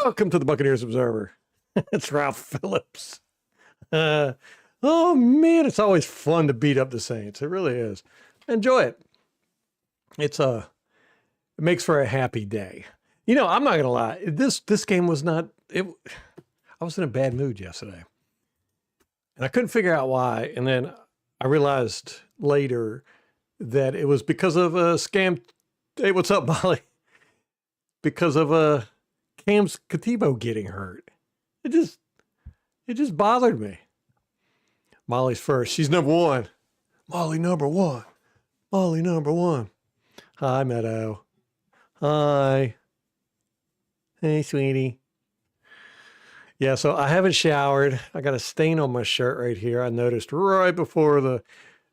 Welcome to the Buccaneers Observer. It's Ralph Phillips. Oh man, it's always fun to beat up the Saints. It really is. Enjoy it. It makes for a happy day. You know, I'm not gonna lie. This game was not. I was in a bad mood yesterday, and I couldn't figure out why. And then I realized later that it was because of a scam. Hey, what's up, Molly? Because of Cam's Katibo getting hurt. It just bothered me. Molly's first. She's number one. Molly number one. Molly number one. Hi, Meadow. Hi. Hey, sweetie. Yeah, so I haven't showered. I got a stain on my shirt right here. I noticed right before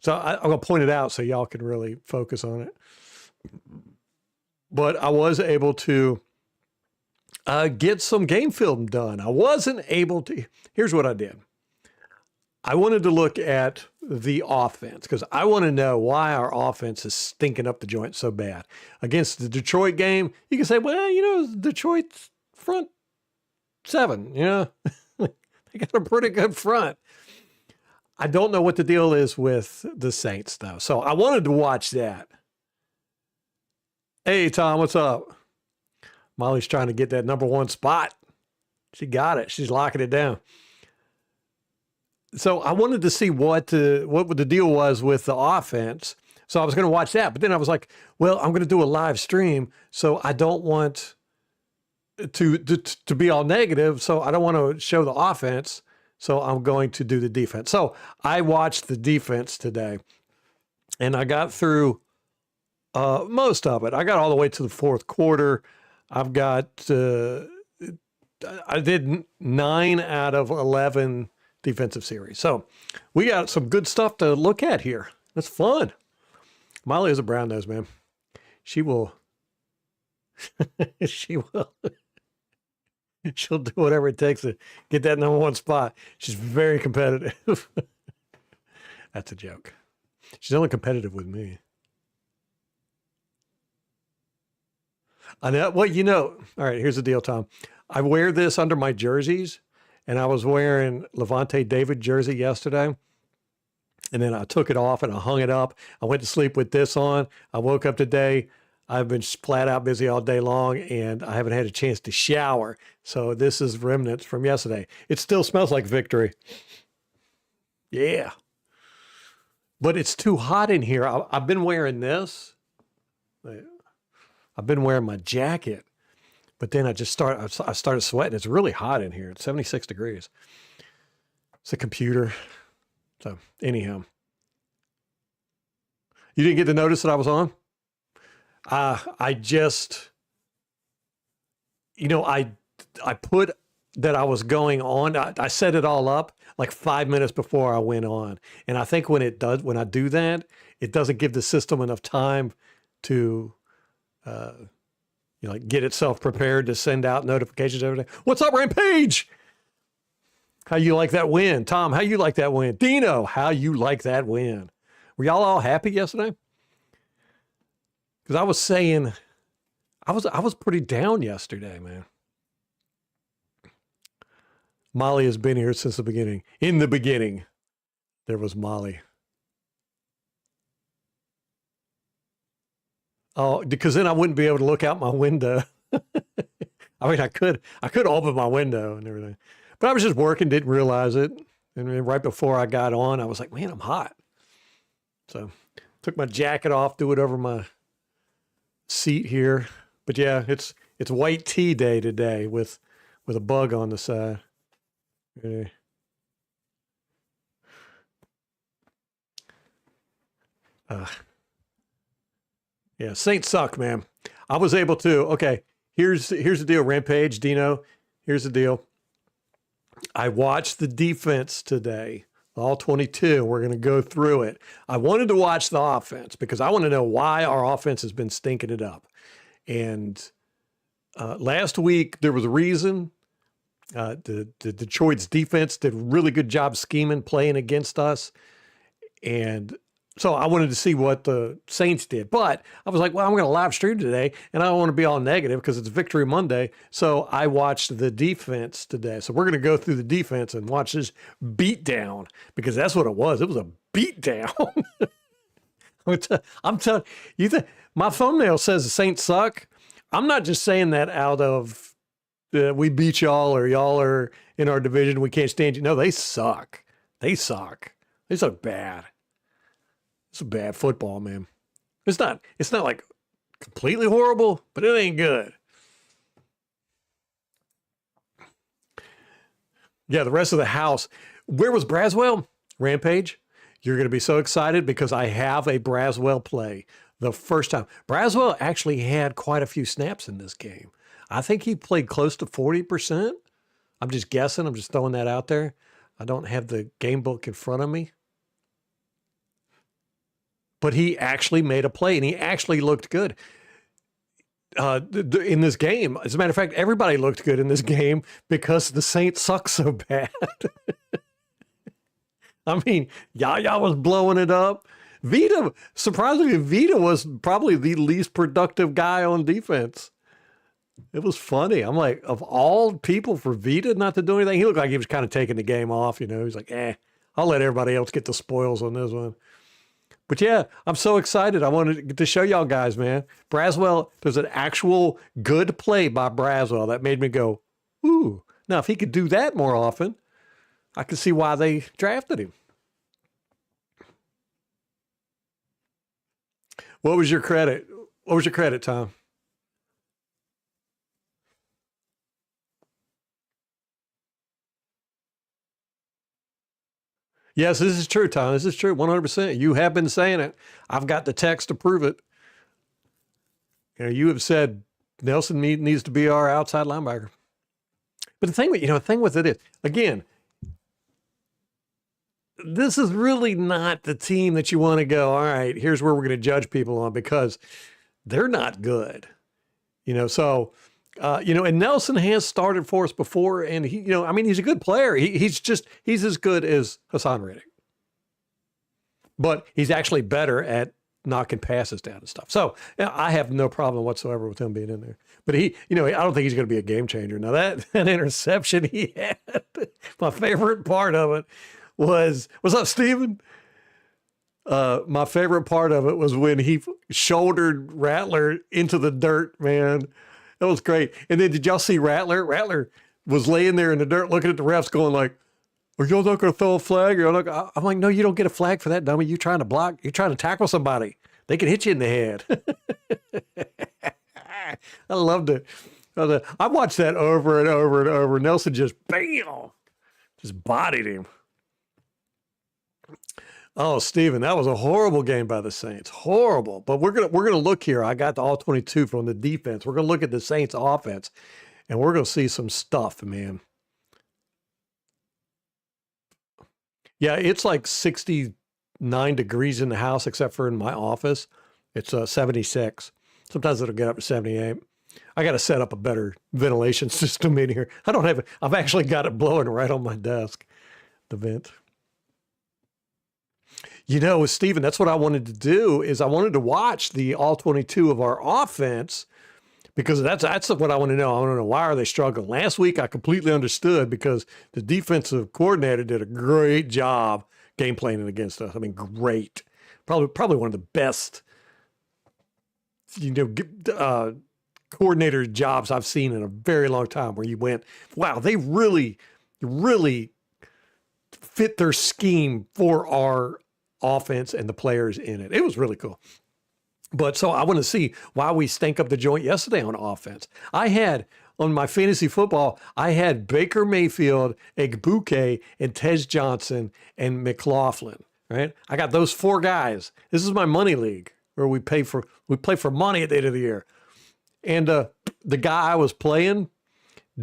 so I'm going to point it out so y'all can really focus on it. But I was able to get some game film done. I wasn't able to. Here's what I did. I wanted to look at the offense because I want to know why our offense is stinking up the joint so bad. Against the Detroit game, you can say, well, you know, Detroit's front seven, you know, they got a pretty good front. I don't know what the deal is with the Saints, though. So I wanted to watch that. Hey, Tom, what's up? Molly's trying to get that number one spot. She got it. She's locking it down. So I wanted to see what the deal was with the offense. So I was going to watch that. But then I was like, well, I'm going to do a live stream. So I don't want to be all negative. So I don't want to show the offense. So I'm going to do the defense. So I watched the defense today. And I got through most of it. I got all the way to the fourth quarter. I've got, I did 9 out of 11 defensive series. So we got some good stuff to look at here. That's fun. Molly is a brown nose, man. She will, she'll do whatever it takes to get that number one spot. She's very competitive. That's a joke. She's only competitive with me. I know. Well, you know, all right, here's the deal, Tom. I wear this under my jerseys, and I was wearing Levante David jersey yesterday, and then I took it off and I hung it up. I went to sleep with this on. I woke up today. I've been flat out busy all day long, and I haven't had a chance to shower. So this is remnants from yesterday. It still smells like victory. Yeah. But it's too hot in here. I've been wearing this. I've been wearing my jacket, but then I started sweating. It's really hot in here. It's 76 degrees. It's a computer. So anyhow, you didn't get to notice that I was on? I just, you know, I put that I was going on. I set it all up like 5 minutes before I went on. And I think when I do that, it doesn't give the system enough time to, you know, like get itself prepared to send out notifications every day. What's up, Rampage? How you like that win? Tom, how you like that win? Dino, how you like that win? Were y'all all happy yesterday? Because I was saying, I was pretty down yesterday, man. Molly has been here since the beginning. In the beginning, there was Molly. Oh, because then I wouldn't be able to look out my window. I mean, I could open my window and everything, but I was just working, didn't realize it. And then right before I got on, I was like, man, I'm hot. So took my jacket off, threw it over my seat here. But yeah, it's white tea day today with a bug on the side. Yeah, Saints suck, man. I was able to, okay, here's the deal, Rampage, Dino, here's the deal. I watched the defense today, all 22. We're going to go through it. I wanted to watch the offense because I want to know why our offense has been stinking it up. And last week, there was a reason. The Detroit's defense did a really good job scheming, playing against us. And So I wanted to see what the Saints did. But I was like, well, I'm going to live stream today, and I don't want to be all negative because it's Victory Monday. So I watched the defense today. So we're going to go through the defense and watch this beatdown because that's what it was. It was a beatdown. I'm telling you, my thumbnail says the Saints suck. I'm not just saying that out of we beat y'all or y'all are in our division. We can't stand you. No, they suck. They suck. They suck bad. It's a bad football, man. It's not like completely horrible, but it ain't good. Yeah, the rest of the house. Where was Braswell? Rampage. You're going to be so excited because I have a Braswell play the first time. Braswell actually had quite a few snaps in this game. I think he played close to 40%. I'm just guessing. I'm just throwing that out there. I don't have the game book in front of me. But he actually made a play, and he actually looked good in this game. As a matter of fact, everybody looked good in this game because the Saints suck so bad. I mean, Yaya was blowing it up. Vita, surprisingly, Vita was probably the least productive guy on defense. It was funny. I'm like, of all people for Vita not to do anything, he looked like he was kind of taking the game off. You know, he's like, I'll let everybody else get the spoils on this one. But yeah, I'm so excited. I wanted to show y'all guys, man. Braswell, there's an actual good play by Braswell that made me go, ooh. Now, if he could do that more often, I could see why they drafted him. What was your credit? What was your credit, Tom? Yes, this is true, Tom. This is true, 100%. You have been saying it. I've got the text to prove it. You have said Nelson needs to be our outside linebacker. But the thing with it is, again, this is really not the team that you want to go, all right, here's where we're going to judge people on because they're not good. And Nelson has started for us before, and he's a good player. He's as good as Hassan Reddick, but he's actually better at knocking passes down and stuff. So I have no problem whatsoever with him being in there. But I don't think he's going to be a game changer. Now that interception he had, my favorite part of it was, what's up, Steven? My favorite part of it was when he shouldered Rattler into the dirt, man. That was great. And then did y'all see Rattler? Rattler was laying there in the dirt looking at the refs going like, are y'all not going to throw a flag? I'm like, no, you don't get a flag for that, dummy. You trying to block. You're trying to tackle somebody. They can hit you in the head. I loved it. I watched that over and over and over. Nelson just, bam, just bodied him. Oh, Steven, that was a horrible game by the Saints. Horrible. But we're gonna look here. I got the all 22 from the defense. We're gonna look at the Saints offense, and we're gonna see some stuff, man. Yeah, it's like 69 degrees in the house, except for in my office. It's 76. Sometimes it'll get up to 78. I got to set up a better ventilation system in here. I don't have it. I've actually got it blowing right on my desk, the vent. Steven, that's what I wanted to do is I wanted to watch the all 22 of our offense because that's what I want to know. I want to know, why are they struggling? Last week, I completely understood because the defensive coordinator did a great job game planning against us. I mean, great. Probably one of the best, coordinator jobs I've seen in a very long time where you went, wow, they really, really fit their scheme for our offense and the players in it. It was really cool. But so I want to see why we stank up the joint yesterday on offense. I had on my fantasy football, I had Baker Mayfield, Egbuke, and Tez Johnson and McLaughlin. Right? I got those four guys. This is my money league where we play for money at the end of the year. And the guy I was playing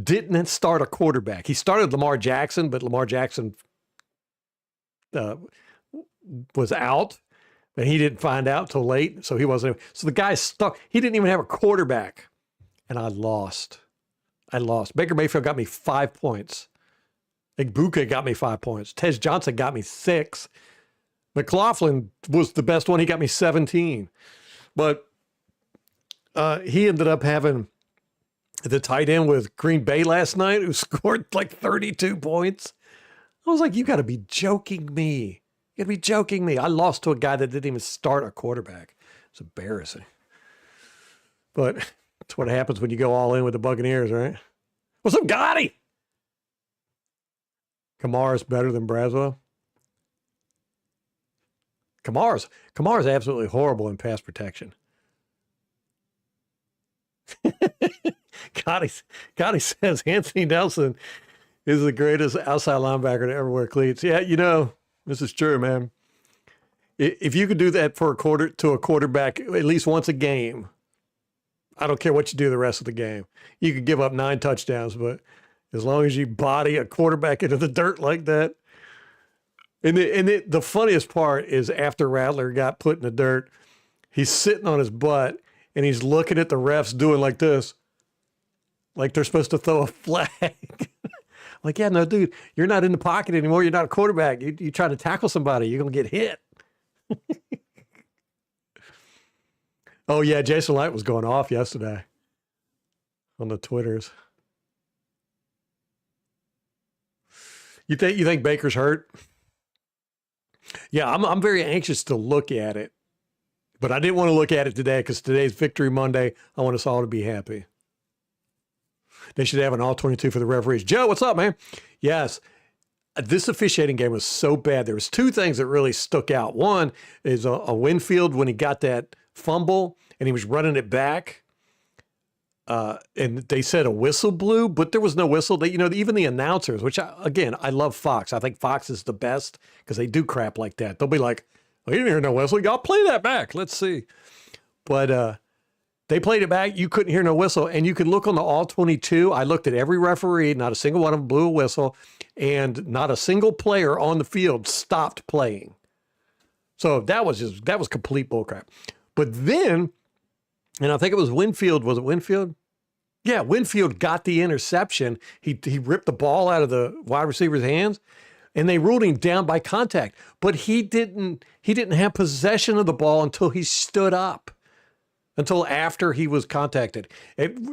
didn't start a quarterback. He started Lamar Jackson, but Lamar Jackson was out, and he didn't find out till late, so he wasn't. So the guy stuck. He didn't even have a quarterback, and I lost. Baker Mayfield got me 5 points. Egbuka got me 5 points. Tez Johnson got me 6. McLaughlin was the best one. He got me 17. But he ended up having the tight end with Green Bay last night who scored like 32 points. I was like, you got to be joking me. You got to be joking me. I lost to a guy that didn't even start a quarterback. It's embarrassing. But that's what happens when you go all in with the Buccaneers, right? What's up, Gotti? Kamara's better than Braswell. Kamara's absolutely horrible in pass protection. Gotti says Anthony Nelson is the greatest outside linebacker to ever wear cleats. Yeah, this is true, man. If you could do that for a quarterback at least once a game, I don't care what you do the rest of the game. You could give up 9 touchdowns, but as long as you body a quarterback into the dirt like that. And the funniest part is after Rattler got put in the dirt, he's sitting on his butt and he's looking at the refs doing like this, like they're supposed to throw a flag. Like, yeah, no, dude, you're not in the pocket anymore. You're not a quarterback. You try to tackle somebody, you're going to get hit. Oh, yeah, Jason Light was going off yesterday on the Twitters. You think Baker's hurt? Yeah, I'm very anxious to look at it, but I didn't want to look at it today because today's Victory Monday. I want us all to be happy. They should have an all-22 for the referees. Joe, what's up, man? Yes, this officiating game was so bad. There was 2 things that really stuck out. One is a Winfield when he got that fumble and he was running it back. And they said a whistle blew, but there was no whistle. They, even the announcers, which I love Fox. I think Fox is the best because they do crap like that. They'll be like, "We didn't hear no whistle. Y'all play that back. Let's see." But they played it back. You couldn't hear no whistle, and you could look on the all-22. I looked at every referee. Not a single one of them blew a whistle, and not a single player on the field stopped playing. So that was complete bullcrap. But then, and I think it was Winfield. Was it Winfield? Yeah, Winfield got the interception. He ripped the ball out of the wide receiver's hands, and they ruled him down by contact. But he didn't have possession of the ball until he stood up, until after he was contacted.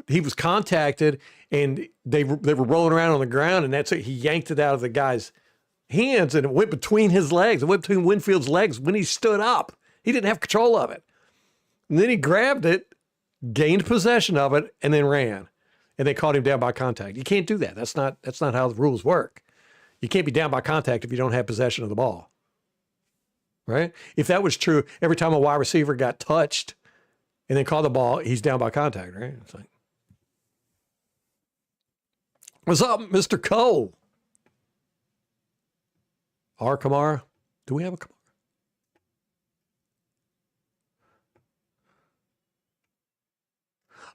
He was contacted, and they were rolling around on the ground, and that's it. He yanked it out of the guy's hands, and it went between his legs. It went between Winfield's legs when he stood up. He didn't have control of it. And then he grabbed it, gained possession of it, and then ran. And they caught him down by contact. You can't do that. That's not how the rules work. You can't be down by contact if you don't have possession of the ball. Right? If that was true, every time a wide receiver got touched and then caught the ball, he's down by contact, right? It's like, what's up, Mr. Cole? Our Kamara? Do we have a Kamara?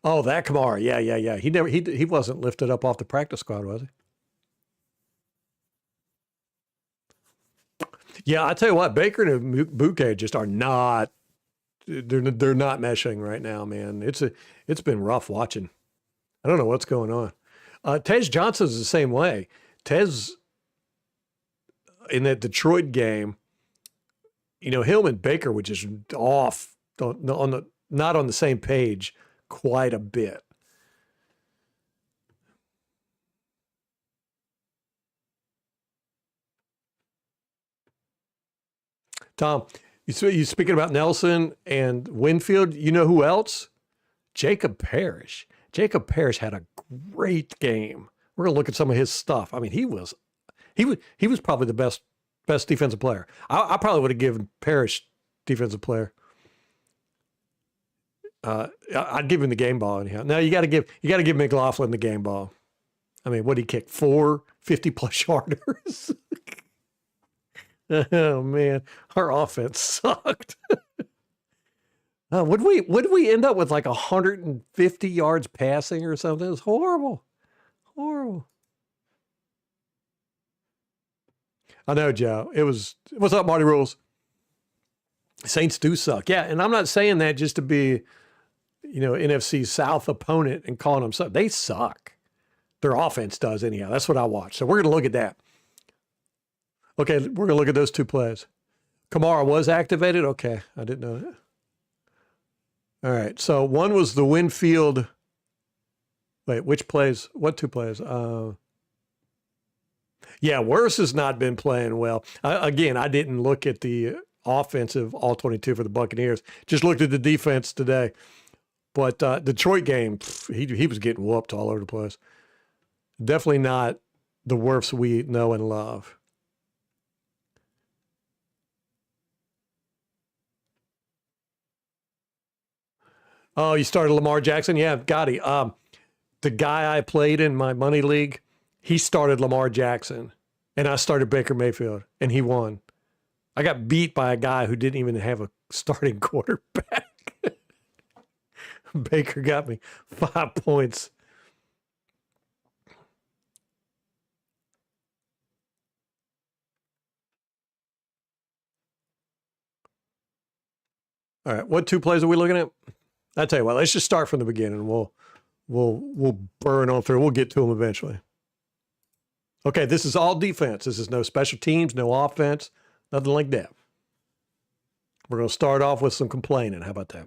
Oh, that Kamara. Yeah. He wasn't lifted up off the practice squad, was he? Yeah, I tell you what, Baker and Bouquet just are not. They're not meshing right now, man. It's been rough watching. I don't know what's going on. Tej Johnson's the same way. Tej in that Detroit game, him and Baker were just off not on the same page quite a bit. Tom, you speaking about Nelson and Winfield, you know who else? Jacob Parrish. Jacob Parrish had a great game. We're gonna look at some of his stuff. I mean, he was probably the best defensive player. I probably would have given Parrish defensive player. I'd give him the game ball anyhow. Now you got to give McLaughlin the game ball. I mean, what did he kick? 4 50-plus yarders. Oh man, our offense sucked. Would we end up with like 150 yards passing or something? It was horrible. I know, Joe. What's up, Marty Rules? Saints do suck. Yeah, and I'm not saying that just to be, NFC South opponent and calling them suck. They suck. Their offense does anyhow. That's what I watch. So we're going to look at that. Okay, we're going to look at those 2 plays. Kamara was activated? Okay, I didn't know that. All right, so one was the Winfield. Wait, which plays? What two plays? Yeah, Worse has not been playing well. Again, I didn't look at the offensive all 22 for the Buccaneers. Just looked at the defense today. But Detroit game, he was getting whooped all over the place. Definitely not the Wirfs we know and love. Oh, you started Lamar Jackson? Yeah, Gotti. The guy I played in my money league, he started Lamar Jackson, and I started Baker Mayfield, and he won. I got beat by a guy who didn't even have a starting quarterback. Baker got me 5 points. All right, what two plays are we looking at? I tell you what, let's just start from the beginning. We'll burn on through. We'll get to them eventually. Okay, this is all defense. This is no special teams, no offense, nothing like that. We're going to start off with some complaining. How about that?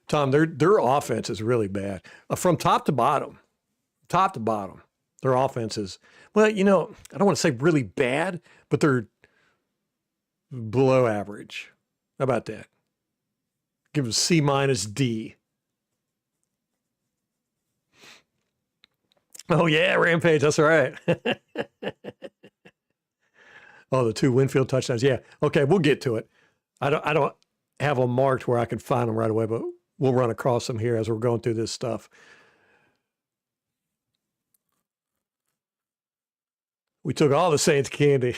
Tom, their offense is really bad. From top to bottom, their offense is, well, I don't want to say really bad, but they're below average. How about that? Give them C minus D. Oh, yeah, Rampage. That's right. Oh, the 2 Winfield touchdowns. Yeah. Okay, we'll get to it. I don't have them marked where I can find them right away, but we'll run across them here as we're going through this stuff. We took all the Saints candy.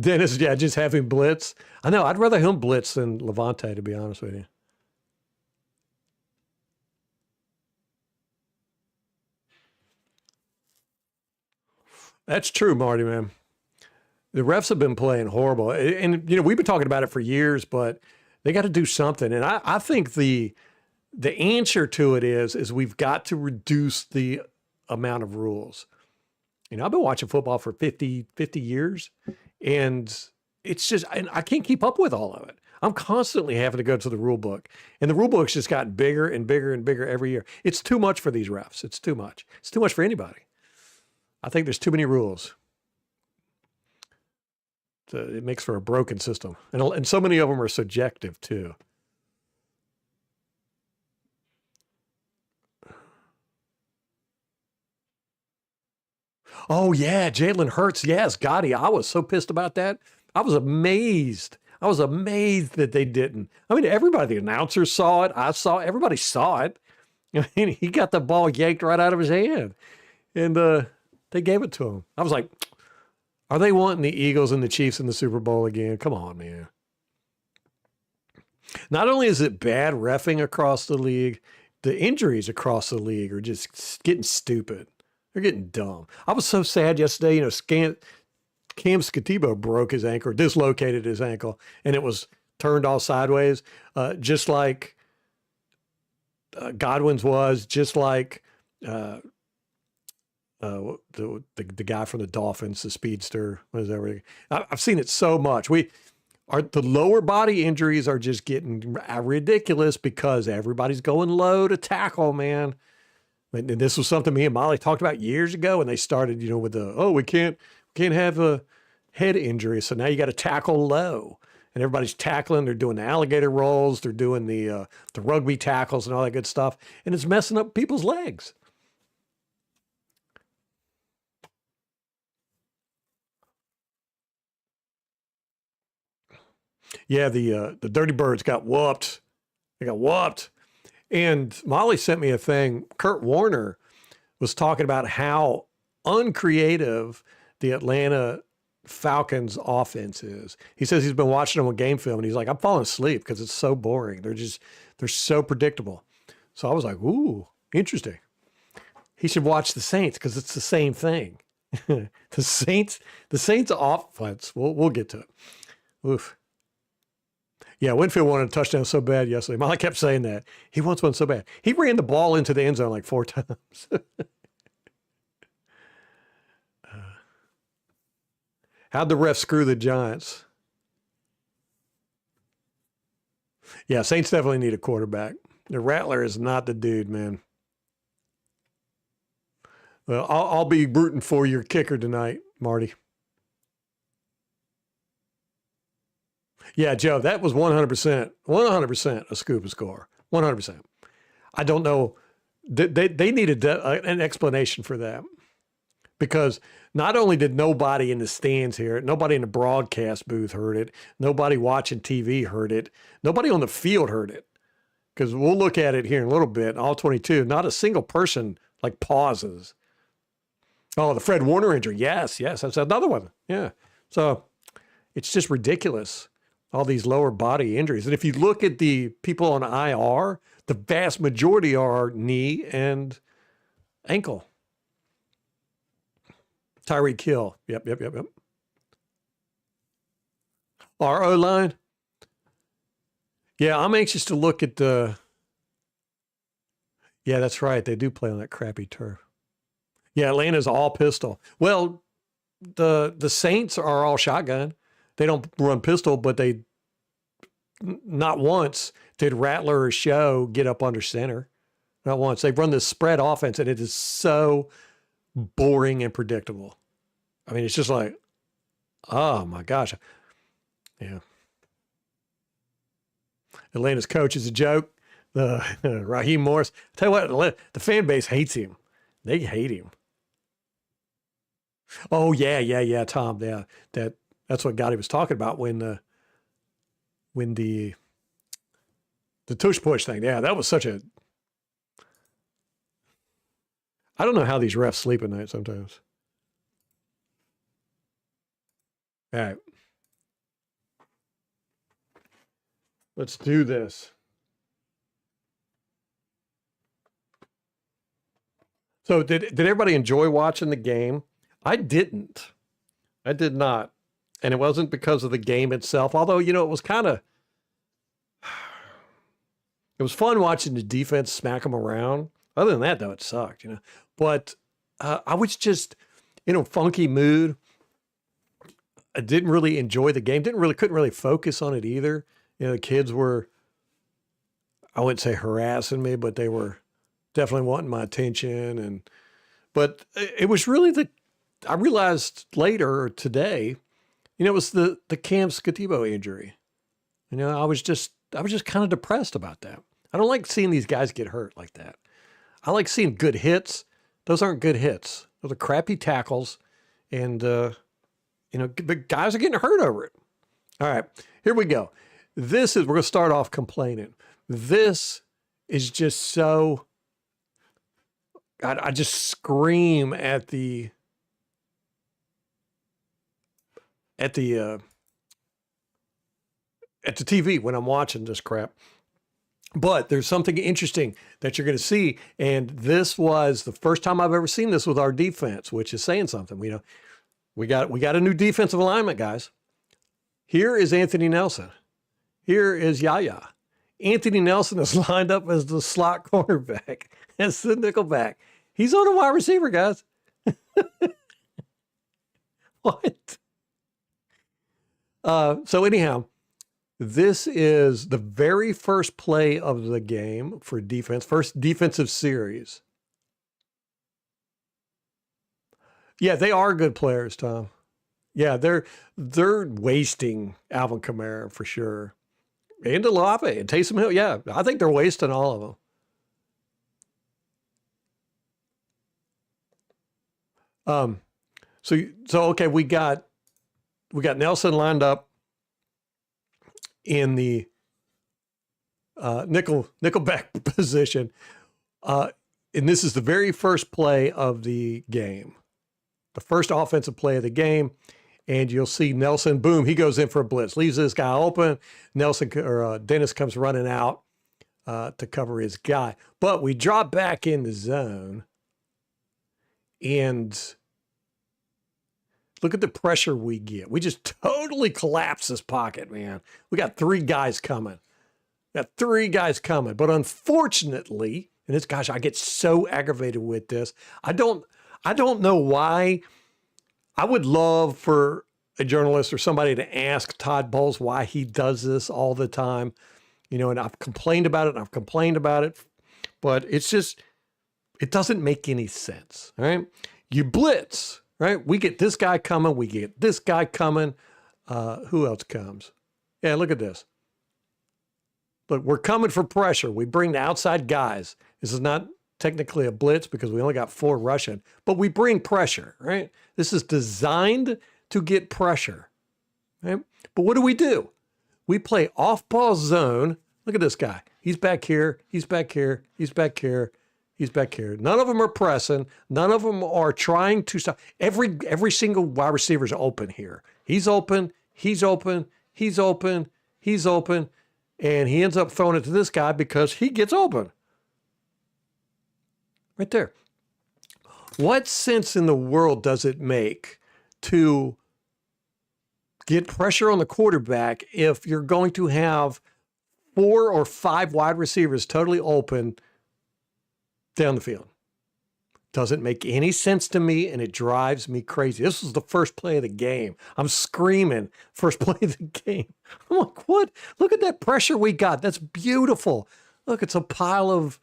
Dennis, yeah, just have him blitz. I know, I'd rather him blitz than Levante, to be honest with you. That's true, Marty, man. The refs have been playing horrible. And, we've been talking about it for years, but they got to do something. And I think the answer to it is we've got to reduce the amount of rules. I've been watching football for 50 years, and it's just, I can't keep up with all of it. I'm constantly having to go to the rule book, and the rule book's just gotten bigger and bigger and bigger every year. It's too much for these refs. It's too much. It's too much for anybody. I think there's too many rules. It makes for a broken system. And so many of them are subjective, too. Oh, yeah, Jalen Hurts. Yes, Gotti. I was so pissed about that. I was amazed. I was amazed that they didn't. I mean, everybody, the announcers saw it. I saw it. Everybody saw it. I mean, he got the ball yanked right out of his hand. And they gave it to him. I was like, are they wanting the Eagles and the Chiefs in the Super Bowl again? Come on, man. Not only is it bad reffing across the league, the injuries across the league are just getting stupid. They're getting dumb. I was so sad yesterday. Cam Scatibo broke his ankle, or dislocated his ankle, and it was turned all sideways, just like Godwin's was, just like the guy from the Dolphins, the speedster. What is that? I've seen it so much. The lower body injuries are just getting ridiculous because everybody's going low to tackle, man. And this was something me and Molly talked about years ago, and they started, with we can't have a head injury, so now you got to tackle low, and everybody's tackling. They're doing the alligator rolls, they're doing the rugby tackles and all that good stuff, and it's messing up people's legs. Yeah, the Dirty Birds got whooped. They got whooped. And Molly sent me a thing. Kurt Warner was talking about how uncreative the Atlanta Falcons offense is. He says he's been watching them on game film, and he's like, I'm falling asleep because it's so boring. They're so predictable. So I was like, ooh, interesting. He should watch the Saints because it's the same thing. the Saints offense. We'll get to it. Oof. Yeah, Winfield wanted a touchdown so bad yesterday. Molly kept saying that. He wants one so bad. He ran the ball into the end zone like 4 times. How'd the ref screw the Giants? Yeah, Saints definitely need a quarterback. The Rattler is not the dude, man. Well, I'll be rooting for your kicker tonight, Marty. Yeah, Joe, that was 100% a scuba score. 100%. I don't know. They needed an explanation for that, because not only did nobody in the stands hear it, nobody in the broadcast booth heard it, nobody watching TV heard it, nobody on the field heard it. Because we'll look at it here in a little bit, all 22, not a single person like pauses. Oh, the Fred Warner injury. Yes, that's another one. Yeah. So it's just ridiculous, all these lower body injuries. And if you look at the people on IR, the vast majority are knee and ankle. Tyreek Hill. Yep. Our O-line. Yeah, I'm anxious to look at the. Yeah, that's right. They do play on that crappy turf. Yeah, Atlanta's all pistol. Well, the Saints are all shotgun. They don't run pistol, but they not once did Rattler or Show get up under center. Not once. They've run this spread offense, and it is so boring and predictable. I mean, it's just like, oh my gosh. Yeah. Atlanta's coach is a joke. Raheem Morris. Tell you what, the fan base hates him. They hate him. Oh yeah, Tom. Yeah, that's what Gotti was talking about when the tush push thing. Yeah, that was such a. I don't know how these refs sleep at night sometimes. All right. Let's do this. So did everybody enjoy watching the game? I didn't. I did not. And it wasn't because of the game itself, although, it was kind of, it was fun watching the defense smack them around. Other than that, though, it sucked, But I was just in a funky mood. I didn't really enjoy the game. Couldn't really focus on it either. The kids were, I wouldn't say harassing me, but they were definitely wanting my attention. But it was really I realized later today, it was the Cam Scativo injury. I was just kind of depressed about that. I don't like seeing these guys get hurt like that. I like seeing good hits. Those aren't good hits. Those are crappy tackles. And, but guys are getting hurt over it. All right, here we go. We're going to start off complaining. This is just so, I just scream at the TV when I'm watching this crap. But there's something interesting that you're going to see. And this was the first time I've ever seen this with our defense, which is saying something. We got a new defensive alignment, guys. Here is Anthony Nelson. Here is Yaya. Anthony Nelson is lined up as the slot cornerback, as the nickelback. He's on a wide receiver, guys. What? So anyhow, this is the very first play of the game for defense, first defensive series. Yeah, they are good players, Tom. Yeah, they're wasting Alvin Kamara for sure. And Olave and Taysom Hill. Yeah, I think they're wasting all of them. So okay, we got Nelson lined up in the nickelback position. And this is the very first play of the game. The first offensive play of the game. And you'll see Nelson, boom, he goes in for a blitz, leaves this guy open. Dennis comes running out to cover his guy. But we drop back in the zone, and look at the pressure we get. We just totally collapse this pocket, man. We got three guys coming. But unfortunately, and this, gosh, I get so aggravated with this. I don't know why. I would love for a journalist or somebody to ask Todd Bowles why he does this all the time. You know, and I've complained about it and I've complained about it, but it's just, it doesn't make any sense, right? You blitz, right? We get this guy coming, we get this guy coming. Who else comes? Yeah, look at this. But we're coming for pressure. We bring the outside guys. This is not technically a blitz because we only got 4 rushing, but we bring pressure, right? This is designed to get pressure, right? But what do? We play off-ball zone. Look at this guy. He's back here. He's back here. He's back here. He's back here. None of them are pressing. None of them are trying to stop. Every single wide receiver is open here. He's open. He's open. He's open. He's open. And he ends up throwing it to this guy because he gets open. Right there. What sense in the world does it make to get pressure on the quarterback if you're going to have 4 or 5 wide receivers totally open down the field? Doesn't make any sense to me, and it drives me crazy. This was the first play of the game. I'm screaming, first play of the game. I'm like, what? Look at that pressure we got. That's beautiful. Look, it's a pile of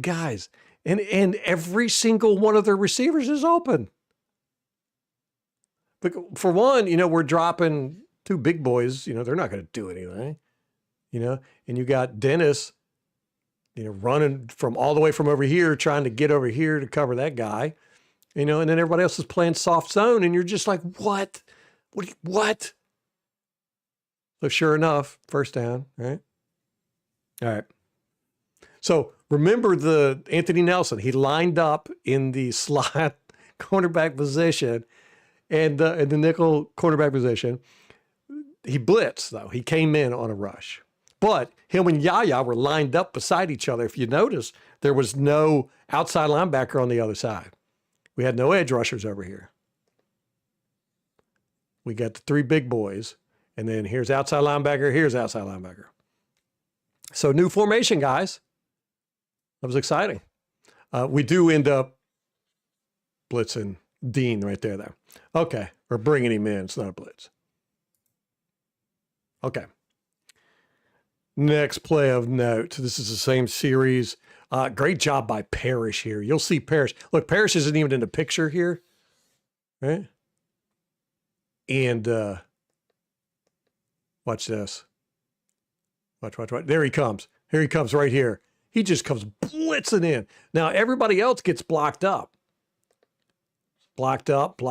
guys. And every single one of their receivers is open. But for one, you know, we're dropping 2 big boys. You know, they're not going to do anything. You know, and you got Dennis, you know, running from all the way from over here, trying to get over here to cover that guy, you know, and then everybody else is playing soft zone. And you're just like, what? What? So sure enough, first down, right? All right. So remember the Anthony Nelson, he lined up in the slot cornerback position and the nickel cornerback position. He blitzed though. He came in on a rush. But him and Yaya were lined up beside each other. If you notice, there was no outside linebacker on the other side. We had no edge rushers over here. We got the 3 big boys, and then here's outside linebacker, here's outside linebacker. So new formation, guys. That was exciting. We do end up blitzing Dean right there, though. Okay, we're bringing him in. It's not a blitz. Okay. Next play of note. This is the same series. Great job by Parrish here. You'll see Parrish. Look, Parrish isn't even in the picture here, right? And watch this. Watch. There he comes. Here he comes right here. He just comes blitzing in. Now, everybody else gets blocked up. Blocked up.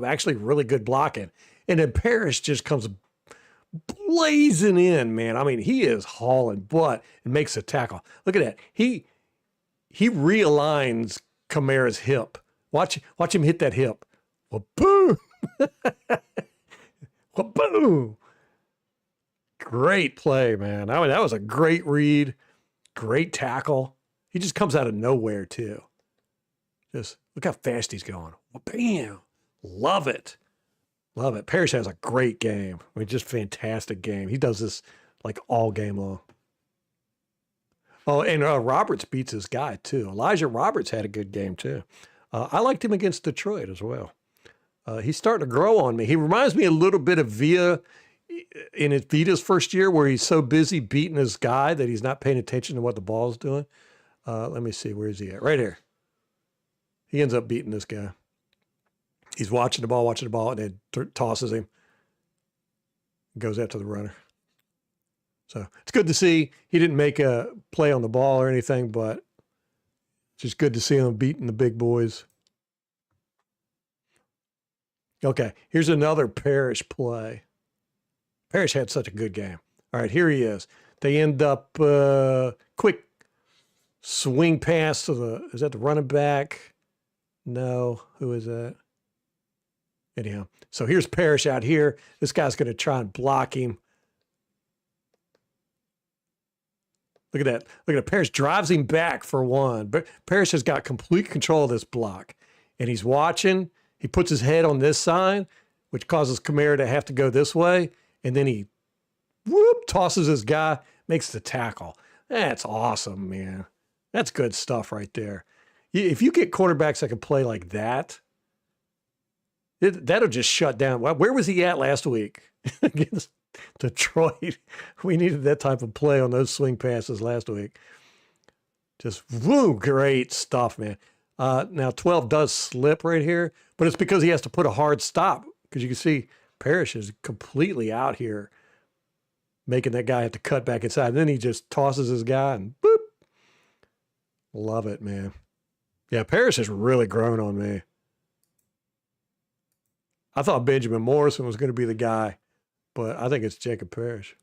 Actually, really good blocking. And then Parrish just comes blazing in, man. I mean, he is hauling butt and makes a tackle. Look at that. He realigns Kamara's hip. Watch him hit that hip. Well, boom. Well, boom. Great play, man. I mean, that was a great read. Great tackle. He just comes out of nowhere, too. Just look how fast he's going. Well, bam. Love it. Love it. Parrish has a great game. I mean, just fantastic game. He does this like all game long. Oh, and Roberts beats his guy, too. Elijah Roberts had a good game, too. I liked him against Detroit as well. He's starting to grow on me. He reminds me a little bit of Villa in Vita's first year, where he's so busy beating his guy that he's not paying attention to what the ball's doing. Let me see. Where is he at? Right here. He ends up beating this guy. He's watching the ball, and then tosses him. Goes after the runner. So it's good to see. He didn't make a play on the ball or anything, but just good to see him beating the big boys. Okay, here's another Parrish play. Parrish had such a good game. All right, here he is. They end up quick swing pass to is that the running back? No, who is that? Anyhow, so here's Parrish out here. This guy's going to try and block him. Look at that. Look at that. Parrish drives him back for one. But Parrish has got complete control of this block. And he's watching. He puts his head on this side, which causes Kamara to have to go this way. And then he tosses his guy, makes the tackle. That's awesome, man. That's good stuff right there. If you get quarterbacks that can play like that, That'll just shut down. Where was he at last week against Detroit? We needed that type of play on those swing passes last week. Just woo, great stuff, man. Now 12 does slip right here, but it's because he has to put a hard stop, because you can see Parrish is completely out here, making that guy have to cut back inside. And then he just tosses his guy and boop. Love it, man. Yeah, Parrish has really grown on me. I thought Benjamin Morrison was going to be the guy, but I think it's Jacob Parrish.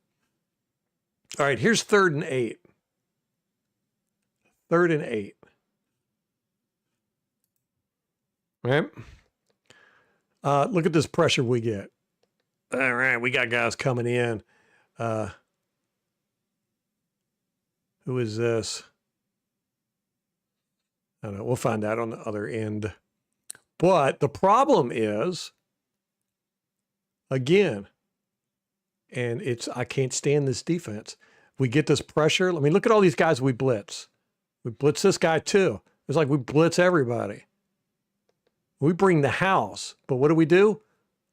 All right, here's 3rd and 8. 3rd and 8. All right. Look at this pressure we get. All right, we got guys coming in. Who is this? I don't know. We'll find out on the other end. But the problem is, again, and I can't stand this defense. We get this pressure. I mean, look at all these guys we blitz. We blitz this guy too. It's like we blitz everybody. We bring the house, but what do?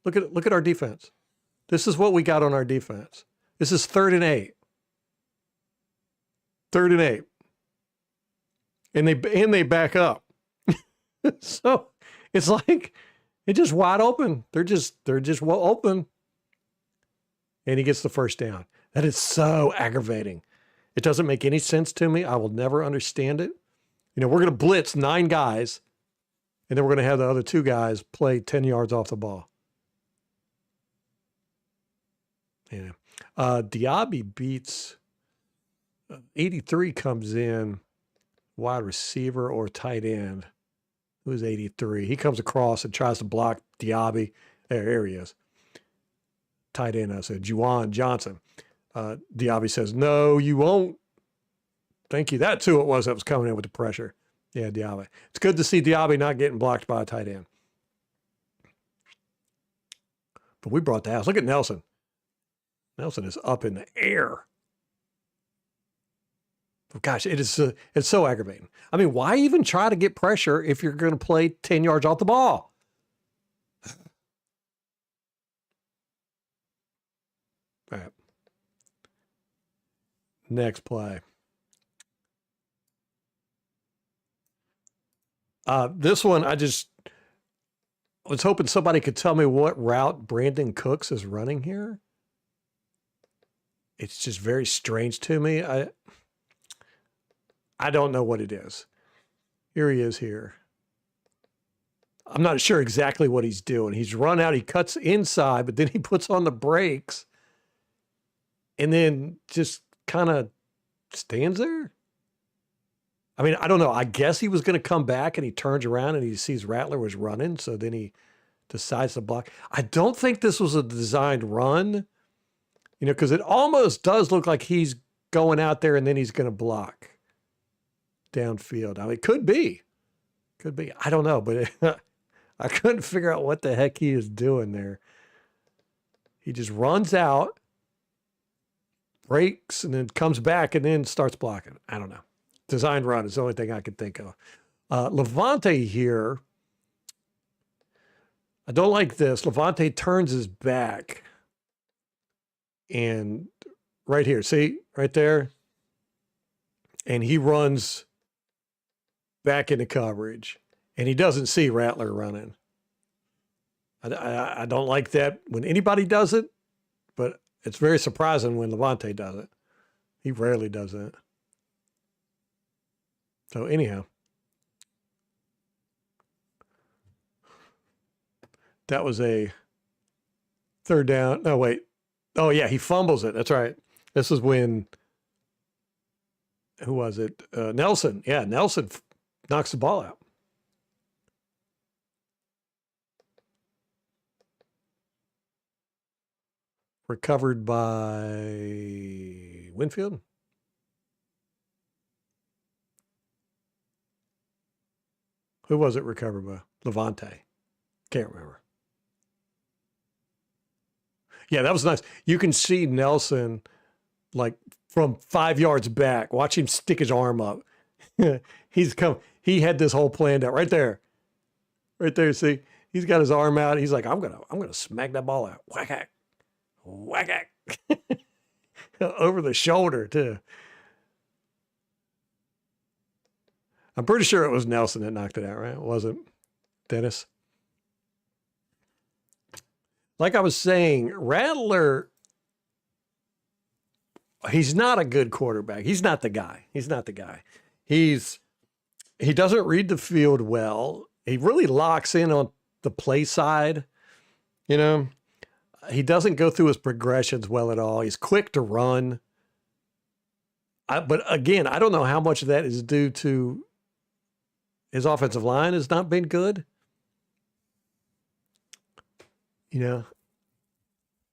Look at our defense. This is what we got on our defense. This is 3rd and 8. 3rd and 8. And they back up. So it's like it's just wide open. They're just well open. And he gets the first down. That is so aggravating. It doesn't make any sense to me. I will never understand it. You know, we're going to blitz 9 guys, and then we're going to have the other 2 guys play 10 yards off the ball. Yeah. Diaby beats 83 comes in, wide receiver or tight end. Who's 83? He comes across and tries to block Diaby. There he is. Tight end, I said, Juwan Johnson. Diaby says, no, you won't. Thank you. That's who it was that was coming in with the pressure. Yeah, Diaby. It's good to see Diaby not getting blocked by a tight end. But we brought the house. Look at Nelson. Nelson is up in the air. Gosh, it's so aggravating. I mean, why even try to get pressure if you're going to play 10 yards off the ball? All right. Next play. This one, I was hoping somebody could tell me what route Brandon Cooks is running here. It's just very strange to me. I don't know what it is. Here he is here. I'm not sure exactly what he's doing. He's run out, he cuts inside, but then he puts on the brakes and then just kind of stands there. I mean, I don't know. I guess he was going to come back and he turns around and he sees Rattler was running. So then he decides to block. I don't think this was a designed run, you know, because it almost does look like he's going out there and then he's going to block downfield. I mean, it could be. I don't know, but I couldn't figure out what the heck he is doing there. He just runs out, breaks, and then comes back and then starts blocking. I don't know. Design run is the only thing I could think of. Levante here. I don't like this. Levante turns his back. And right here, see, right there. And he runs back into coverage. And he doesn't see Rattler running. I don't like that when anybody does it, but it's very surprising when Levante does it. He rarely does that. So anyhow, that was a 3rd down. No, wait. Oh, yeah, he fumbles it. That's right. This is when, who was it? Nelson. Yeah, Nelson knocks the ball out. Recovered by Winfield. Who was it recovered by? Levante. Can't remember. Yeah, that was nice. You can see Nelson like from 5 yards back. Watch him stick his arm up. He had this whole planned out right there. Right there, see? He's got his arm out. He's like, I'm gonna smack that ball out. Whack, whack, over the shoulder too. I'm pretty sure it was Nelson that knocked it out, right? It wasn't Dennis. Like I was saying, Rattler, he's not a good quarterback. He's not the guy. He's not the guy. He doesn't read the field well. He really locks in on the play side. You know, he doesn't go through his progressions well at all. He's quick to run. But again, I don't know how much of that is due to his offensive line has not been good. You know,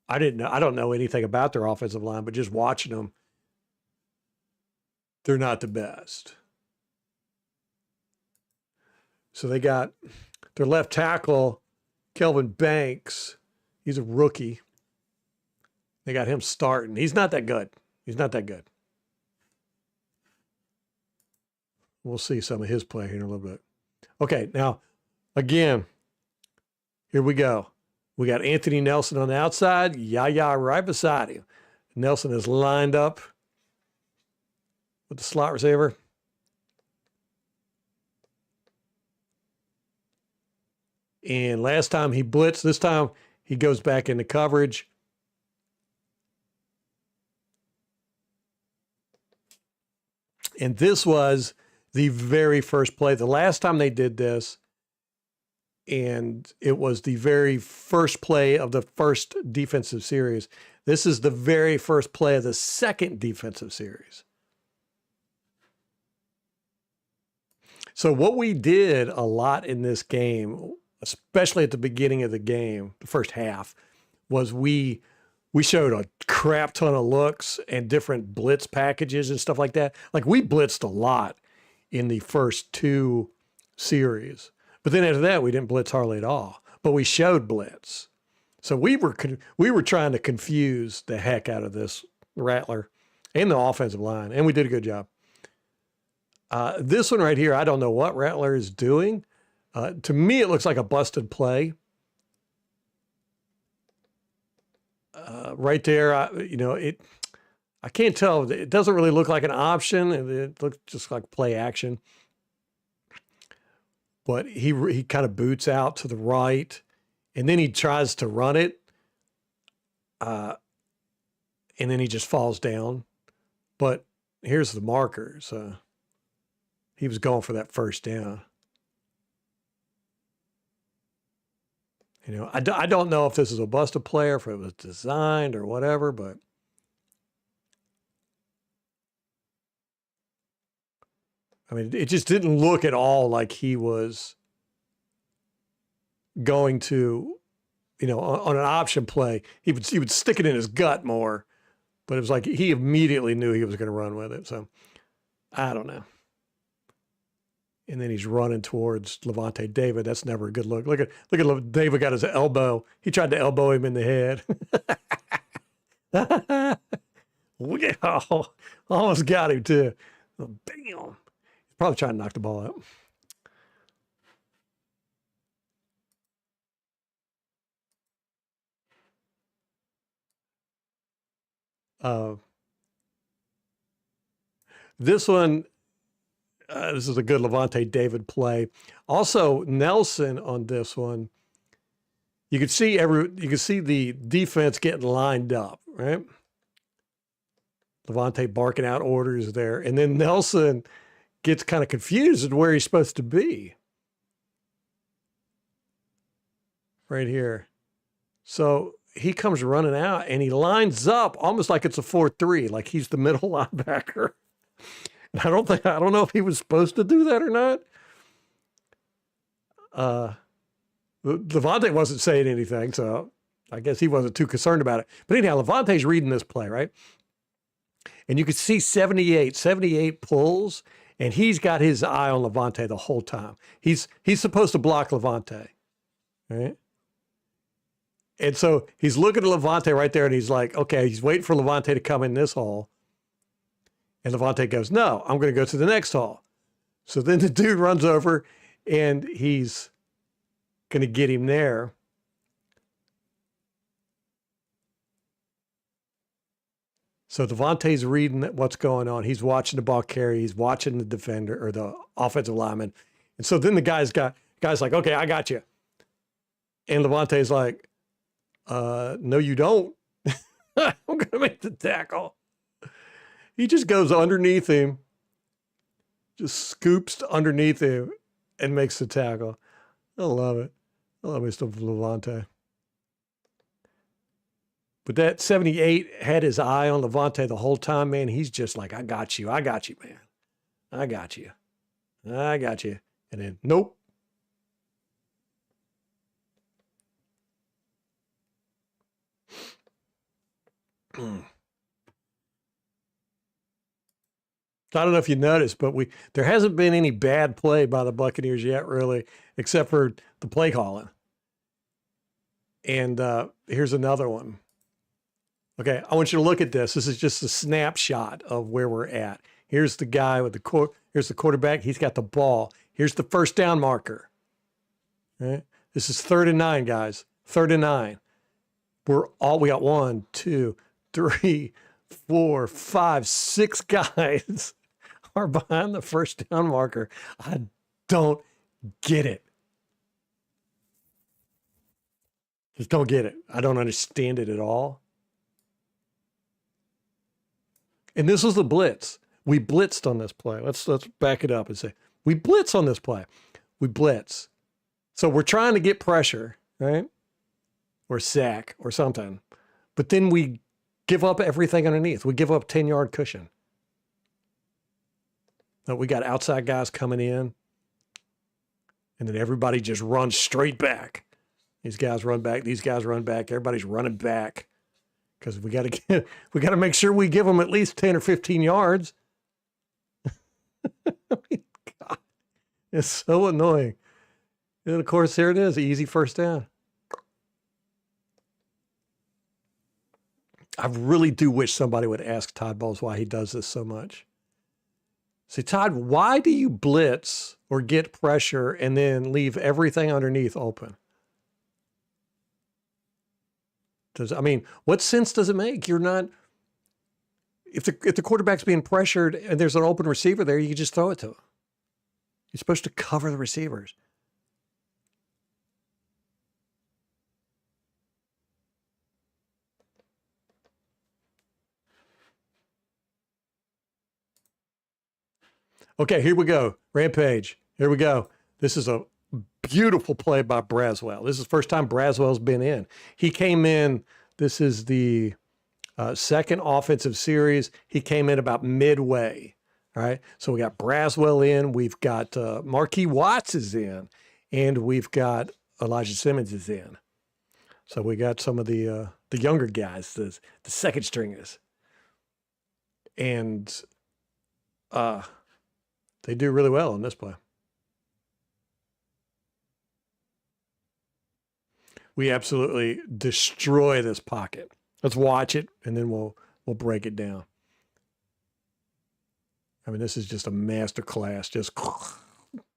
I don't know anything about their offensive line, but just watching them, they're not the best. So they got their left tackle, Kelvin Banks. He's a rookie. They got him starting. He's not that good. He's not that good. We'll see some of his play here in a little bit. Okay, now, again, here we go. We got Anthony Nelson on the outside, Yaya right beside him. Nelson is lined up with the slot receiver. And last time he blitzed, this time he goes back into coverage. And this was the very first play. The last time they did this, and it was the very first play of the first defensive series. This is the very first play of the second defensive series. So what we did a lot in this game, especially at the beginning of the game, the first half, was we showed a crap ton of looks and different blitz packages and stuff like that. Like we blitzed a lot in the first two series. But then after that, we didn't blitz hardly at all. But we showed blitz. So we were trying to confuse the heck out of this Rattler and the offensive line, and we did a good job. This one right here, I don't know what Rattler is doing. To me, it looks like a busted play. Right there, I can't tell. It doesn't really look like an option. It looks just like play action. But he kind of boots out to the right, and then he tries to run it, and then he just falls down. But here's the markers. He was going for that first down. You know, I don't know if this is a busted play or if it was designed or whatever, but I mean, it just didn't look at all like he was going to, on an option play, he would stick it in his gut more, but it was like he immediately knew he was going to run with it. So I don't know. And then he's running towards Levante David. That's never a good look. Look at David got his elbow. He tried to elbow him in the head. Almost got him too. Bam. Probably trying to knock the ball out. This one, this is a good Levante David play. Also, Nelson on this one, you could see the defense getting lined up, right? Levante barking out orders there, and then Nelson gets kind of confused at where he's supposed to be. Right here. So he comes running out and he lines up almost like it's a 4-3, like he's the middle linebacker. And I don't know if he was supposed to do that or not. Levante wasn't saying anything, so I guess he wasn't too concerned about it. But anyhow, Levante's reading this play, right? And you could see 78 pulls, and he's got his eye on Levante the whole time. He's supposed to block Levante, right? And so he's looking at Levante right there, and he's like, okay, he's waiting for Levante to come in this hole. And Levante goes, no, I'm going to go to the next hole. So then the dude runs over, and he's going to get him there. So Devontae's reading what's going on. He's watching the ball carry. He's watching the defender or the offensive lineman. And so then the guy's like, okay, I got you. And Devontae's like, no, you don't. I'm going to make the tackle. He just goes underneath him, just scoops underneath him and makes the tackle. I love it. I love Mr. Levante. But that 78 had his eye on Levante the whole time, man. He's just like, I got you, man. I got you. And then, nope. I don't know if you noticed, but there hasn't been any bad play by the Buccaneers yet, really, except for the play calling. And here's another one. Okay, I want you to look at this. This is just a snapshot of where we're at. Here's the guy with here's the quarterback. He's got the ball. Here's the first down marker. Right? This is 3rd and 9, guys. 3rd and 9. We got 1, 2, 3, 4, 5, 6 guys are behind the first down marker. I don't get it. Just don't get it. I don't understand it at all. And this was the blitz. We blitzed on this play. Let's back it up and say, we blitz on this play. We blitz. So we're trying to get pressure, right? Or sack or something. But then we give up everything underneath. We give up 10-yard cushion. But we got outside guys coming in. And then everybody just runs straight back. These guys run back. These guys run back. Everybody's running back. Because we got to make sure we give them at least 10 or 15 yards. I mean, God, it's so annoying. And of course, there it is, easy first down. I really do wish somebody would ask Todd Bowles why he does this so much. Say, Todd, why do you blitz or get pressure and then leave everything underneath open? What sense does it make? You're not, if the quarterback's being pressured and there's an open receiver there, you can just throw it to him. You're supposed to cover the receivers. Okay, here we go. Rampage. Here we go. This is a beautiful play by Braswell. This is the first time Braswell's been in. He came in, this is the second offensive series. He came in about midway. All right. So we got Braswell in. We've got Marquis Watts is in. And we've got Elijah Simmons is in. So we got some of the younger guys, the second stringers. And they do really well on this play. We absolutely destroy this pocket. Let's watch it, and then we'll break it down. I mean, this is just a master class. Just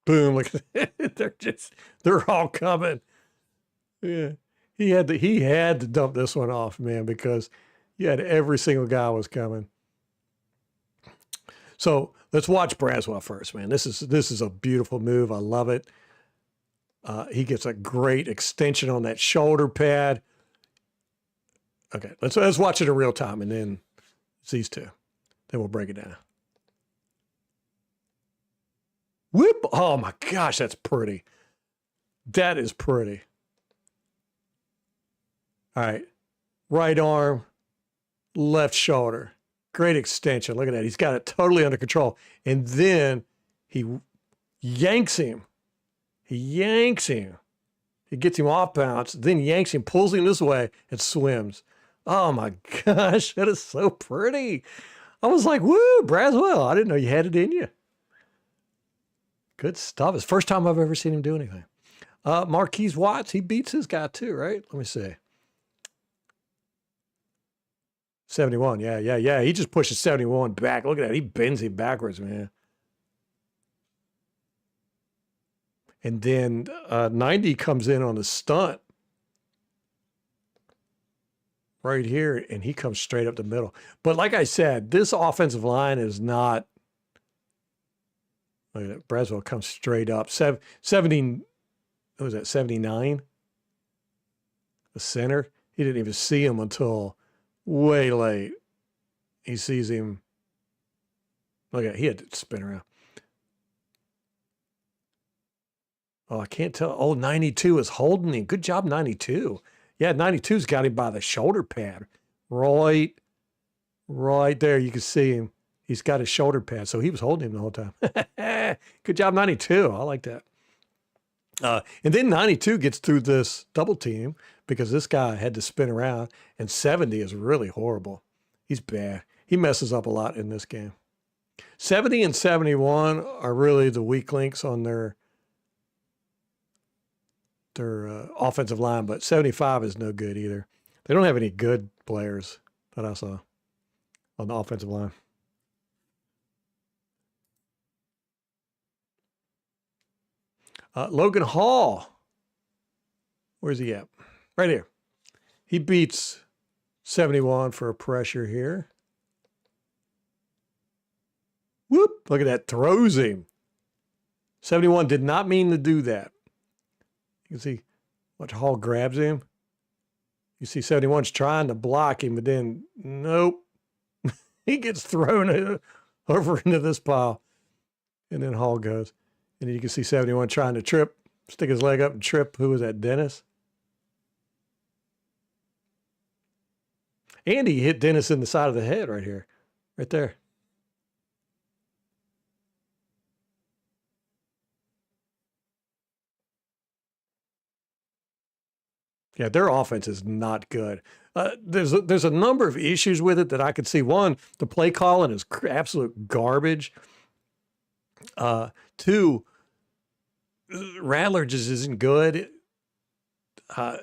boom, look at it. They're all coming. Yeah. He had to dump this one off, man, because you had every single guy was coming. So let's watch Braswell first, man. This is a beautiful move. I love it. He gets a great extension on that shoulder pad. Okay, let's watch it in real time, and then it's these two. Then we'll break it down. Whoop! Oh my gosh, that's pretty. That is pretty. All right, right arm, left shoulder. Great extension. Look at that. He's got it totally under control. And then he yanks him. He gets him off bounce, then yanks him, pulls him this way, and swims. Oh my gosh, that is so pretty. I was like, woo, Braswell. I didn't know you had it in you. Good stuff. It's the first time I've ever seen him do anything. Marquis Watts, he beats his guy too, right? Let me see. 71, yeah. He just pushes 71 back. Look at that. He bends him backwards, man. And then 90 comes in on the stunt right here, and he comes straight up the middle. But like I said, this offensive line is not. Look at that. Braswell comes straight up. 70, what was that, 79? The center. He didn't even see him until way late. He sees him. Look at, he had to spin around. Oh, I can't tell. Oh, 92 is holding him. Good job, 92. Yeah, 92's got him by the shoulder pad. Right there. You can see him. He's got his shoulder pad, so he was holding him the whole time. Good job, 92. I like that. And then 92 gets through this double team because this guy had to spin around, and 70 is really horrible. He's bad. He messes up a lot in this game. 70 and 71 are really the weak links on their offensive line, but 75 is no good either. They don't have any good players that I saw on the offensive line. Logan Hall. Where's he at? Right here. He beats 71 for a pressure here. Whoop. Look at that. Throws him. 71 did not mean to do that. You can see watch Hall grabs him. You see 71's trying to block him, but then nope. He gets thrown over into this pile. And then Hall goes. And you can see 71 trying to trip, stick his leg up and trip. Who was that, Dennis? And he hit Dennis in the side of the head right here. Right there. Yeah, their offense is not good. There's a number of issues with it that I could see. One, the play calling is absolute garbage. Two, Rattler just isn't good. I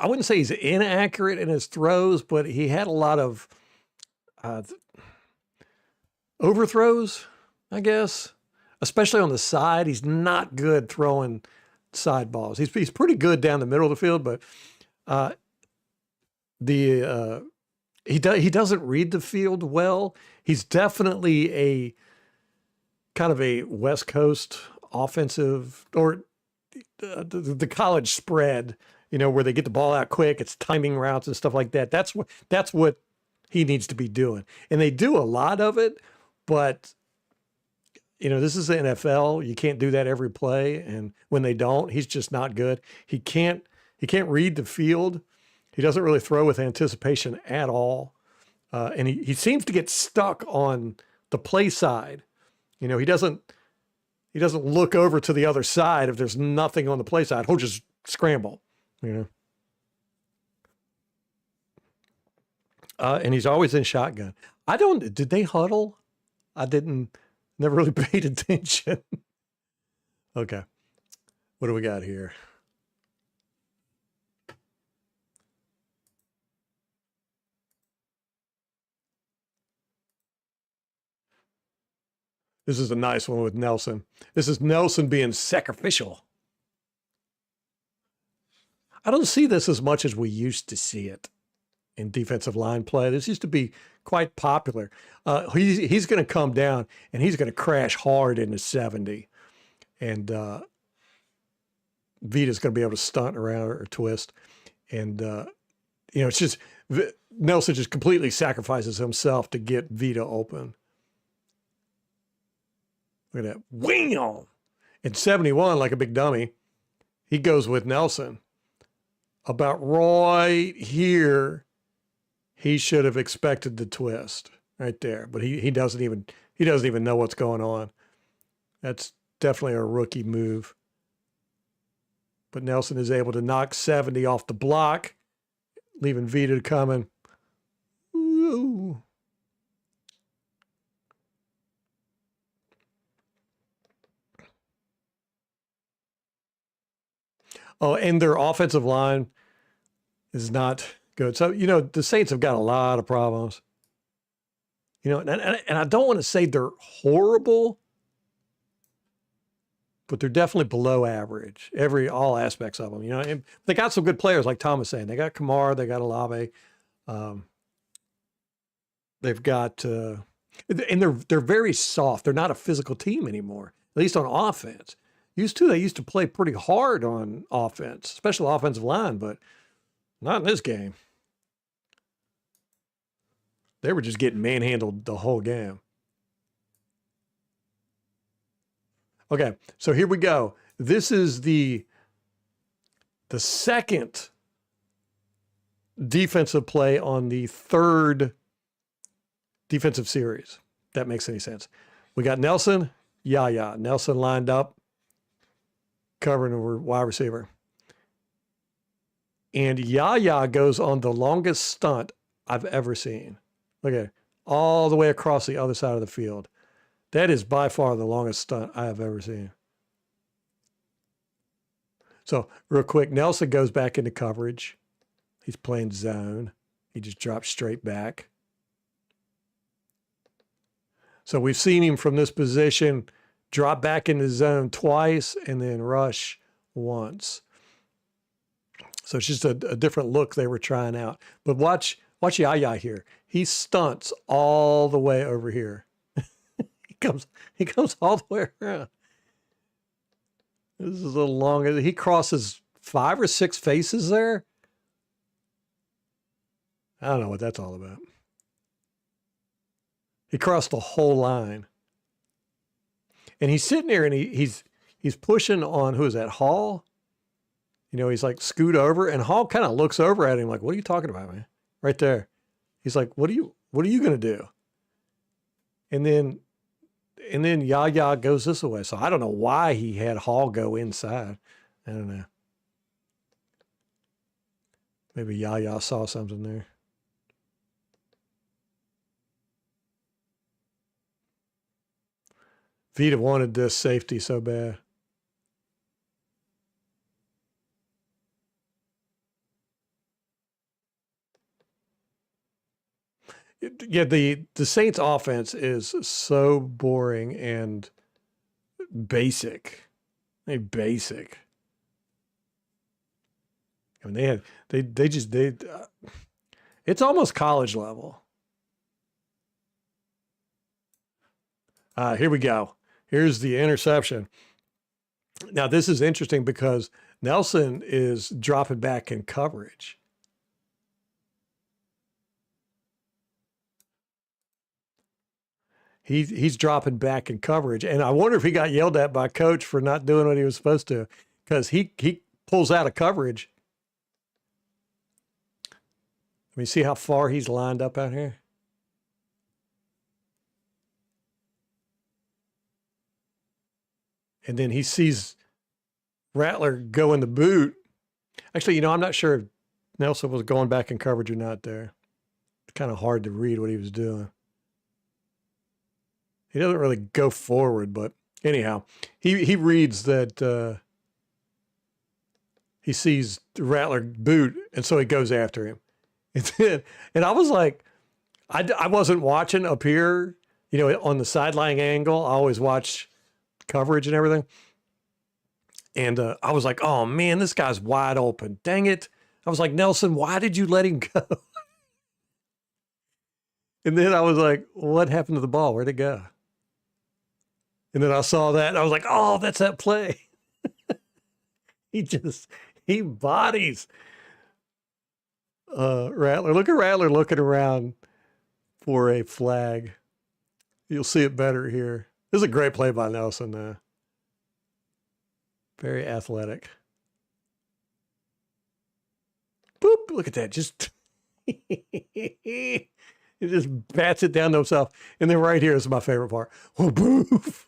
wouldn't say he's inaccurate in his throws, but he had a lot of overthrows, I guess, especially on the side. He's not good throwing side balls. He's pretty good down the middle of the field, but he doesn't read the field well. He's definitely a kind of a West Coast offensive, or the college spread, where they get the ball out quick. It's timing routes and stuff like that. That's what he needs to be doing. And they do a lot of it, but this is the NFL. You can't do that every play. And when they don't, he's just not good. He can't read the field. He doesn't really throw with anticipation at all. And he seems to get stuck on the play side. He doesn't look over to the other side if there's nothing on the play side. He'll just scramble, And he's always in shotgun. Did they huddle? Never really paid attention. Okay. What do we got here? This is a nice one with Nelson. This is Nelson being sacrificial. I don't see this as much as we used to see it in defensive line play. This used to be quite popular. He's going to come down and he's going to crash hard into 70. And Vita's going to be able to stunt around or twist. And, it's just Nelson just completely sacrifices himself to get Vita open. Look at that. Wham! In 71, like a big dummy, he goes with Nelson. About right here, he should have expected the twist right there, but he doesn't even know what's going on. That's definitely a rookie move. But Nelson is able to knock 70 off the block, leaving Vita coming. Ooh. Oh, and their offensive line is not good. So, the Saints have got a lot of problems. And I don't want to say they're horrible, but they're definitely below average. All aspects of them, you know. And they got some good players, like Tom was saying. They got Kamara, they got Olave, they've got, and they're very soft. They're not a physical team anymore, at least on offense. They used to play pretty hard on offense, especially offensive line, but not in this game. They were just getting manhandled the whole game. Okay, so here we go. This is the second defensive play on the third defensive series. If that makes any sense. We got Nelson, Yaya. Nelson lined up, covering over wide receiver. And Yaya goes on the longest stunt I've ever seen. Look at it, all the way across the other side of the field. That is by far the longest stunt I have ever seen. So real quick, Nelson goes back into coverage. He's playing zone. He just drops straight back. So we've seen him from this position drop back into zone twice and then rush once. So it's just a different look they were trying out. But watch Yaya here. He stunts all the way over here. He comes all the way around. This is a little longer. He crosses 5 or 6 faces there. I don't know what that's all about. He crossed the whole line. And he's sitting there and he's pushing on, who is that, Hall? You know, he's like scoot over, and Hall kind of looks over at him like, what are you talking about, man? Right there. He's like, what are you going to do? And then Yaya goes this way. So I don't know why he had Hall go inside. I don't know. Maybe Yaya saw something there. Vita wanted this safety so bad. Yeah, the Saints offense is so boring and basic. Basic. I mean, it's almost college level. Here we go. Here's the interception. Now, this is interesting because Nelson is dropping back in coverage. He's dropping back in coverage. And I wonder if he got yelled at by coach for not doing what he was supposed to, because he pulls out of coverage. I mean, see how far he's lined up out here? And then he sees Rattler go in the boot. Actually, you know, I'm not sure if Nelson was going back in coverage or not there. It's kind of hard to read what he was doing. He doesn't really go forward, but anyhow, he reads that he sees Rattler boot, and so he goes after him. And I was like, I wasn't watching up here, you know, on the sideline angle. I always watch coverage and everything. And I was like, oh, man, this guy's wide open. Dang it. I was like, Nelson, why did you let him go? And then I was like, what happened to the ball? Where'd it go? And then I saw that, and I was like, oh, that's that play. He bodies Rattler. Look at Rattler looking around for a flag. You'll see it better here. This is a great play by Nelson. Very athletic. Boop, look at that. Just he just bats it down to himself. And then right here is my favorite part. Oh, boof.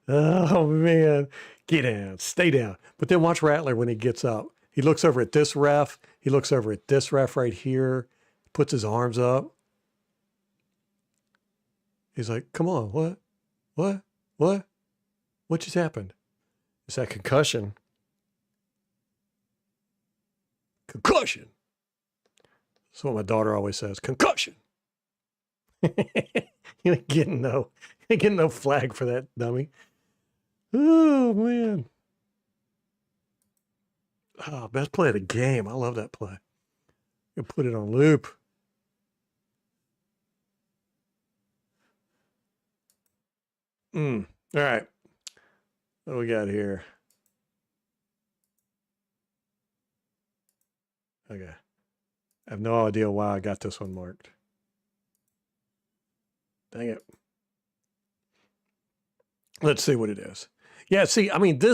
Oh, man. Get down. Stay down. But then watch Rattler when he gets up. He looks over at this ref. He looks over at this ref right here. Puts his arms up. He's like, come on. What? What just happened? It's that concussion. Concussion. That's what my daughter always says. Concussion. You ain't getting no Ain't getting no flag for that dummy. Oh, man. Oh, best play of the game. I love that play. You put it on loop. All right. What do we got here? Okay. I have no idea why I got this one marked. Dang it. Let's see what it is. Yeah, see, I mean, they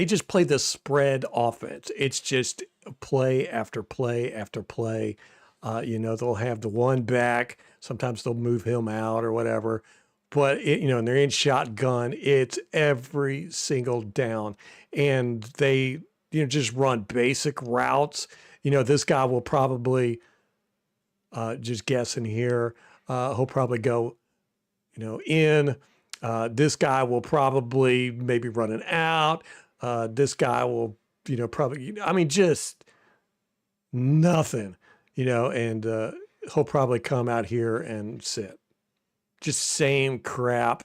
just play this spread offense. It's just play after play after play. They'll have the one back. Sometimes they'll move him out or whatever. But, and they're in shotgun. It's every single down. And they, just run basic routes. This guy will probably, just guessing here, he'll probably go, in. This guy will probably maybe run an out. This guy will, probably, just nothing, and he'll probably come out here and sit. Just same crap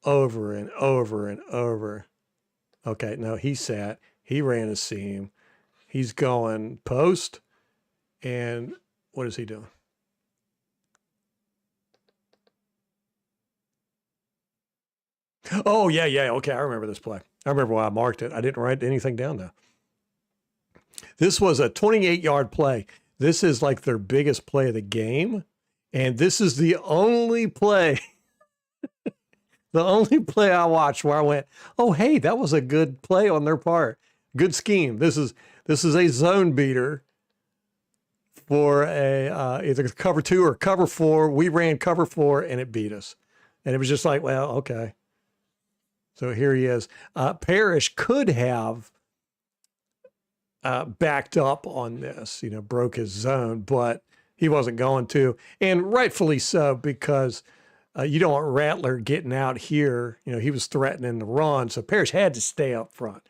over and over and over. Okay, no, he sat. He ran a seam. He's going post. And what is he doing? Oh, yeah. Okay, I remember this play. I remember why I marked it. I didn't write anything down, though. This was a 28-yard play. This is like their biggest play of the game. And this is the only play, the only play I watched where I went, oh, hey, that was a good play on their part. Good scheme. This is a zone beater for either cover 2 or cover 4. We ran cover 4 and it beat us. And it was just like, well, okay. So here he is. Parrish could have backed up on this, broke his zone, but he wasn't going to. And rightfully so, because you don't want Rattler getting out here. He was threatening to run, so Parrish had to stay up front.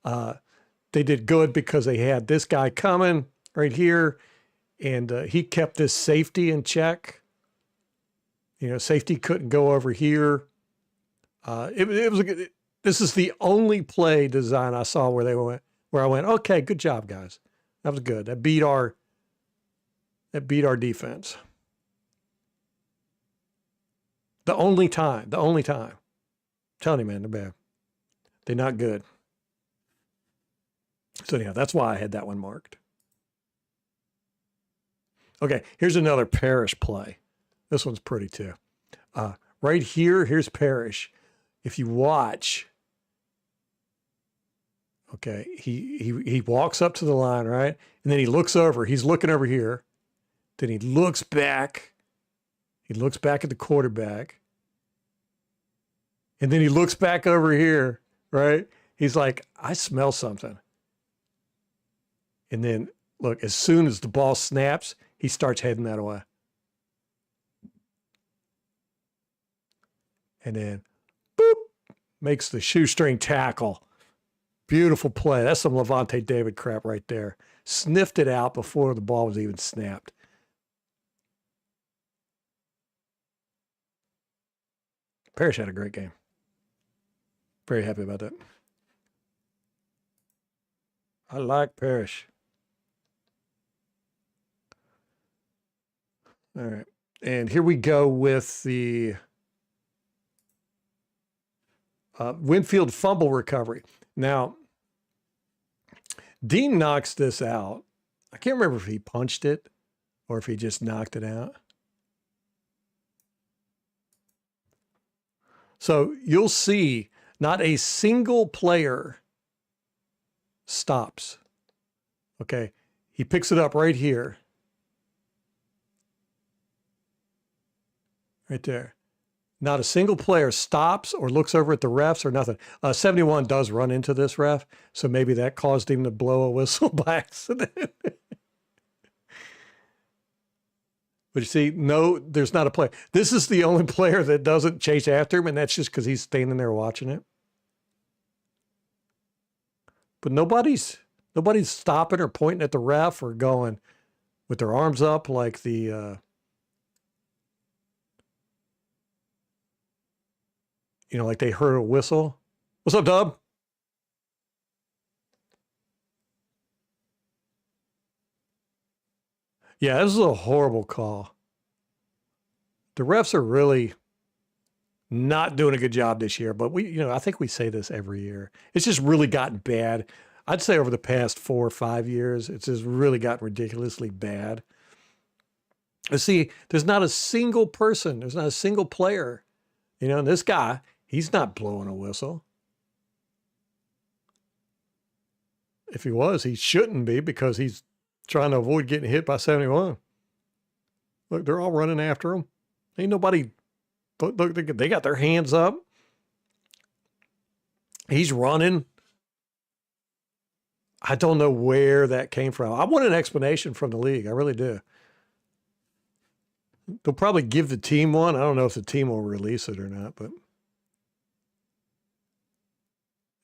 They did good because they had this guy coming right here, and he kept this safety in check. Safety couldn't go over here. It was a good. This is the only play design I saw where I went, okay, good job, guys. That was good. That beat our defense. The only time. I'm telling you, man, they're bad. They're not good. So anyhow, that's why I had that one marked. Okay, here's another Parrish play. This one's pretty too. Right here, here's Parrish. If you watch, okay, he walks up to the line, right? And then he looks over. He's looking over here. Then he looks back. He looks back at the quarterback. And then he looks back over here, right? He's like, I smell something. And then, look, as soon as the ball snaps, he starts heading that way. And then, boop, makes the shoestring tackle. Beautiful play. That's some Levante David crap right there. Sniffed it out before the ball was even snapped. Parrish had a great game. Very happy about that. I like Parrish. All right. And here we go with the Winfield fumble recovery. Now, Dean knocks this out. I can't remember if he punched it or if he just knocked it out. So you'll see not a single player stops. Okay. He picks it up right here. Right there. Not a single player stops or looks over at the refs or nothing. 71 does run into this ref, so maybe that caused him to blow a whistle by accident. But you see, no, there's not a player. This is the only player that doesn't chase after him, and that's just because he's standing there watching it. But nobody's stopping or pointing at the ref or going with their arms up like the like they heard a whistle. What's up, Dub? Yeah, this is a horrible call. The refs are really not doing a good job this year, but I think we say this every year. It's just really gotten bad. I'd say over the past 4 or 5 years, it's just really gotten ridiculously bad. See, there's not a single person, there's not a single player, and this guy, he's not blowing a whistle. If he was, he shouldn't be because he's trying to avoid getting hit by 71. Look, they're all running after him. Ain't nobody, look, they got their hands up. He's running. I don't know where that came from. I want an explanation from the league. I really do. They'll probably give the team one. I don't know if the team will release it or not, but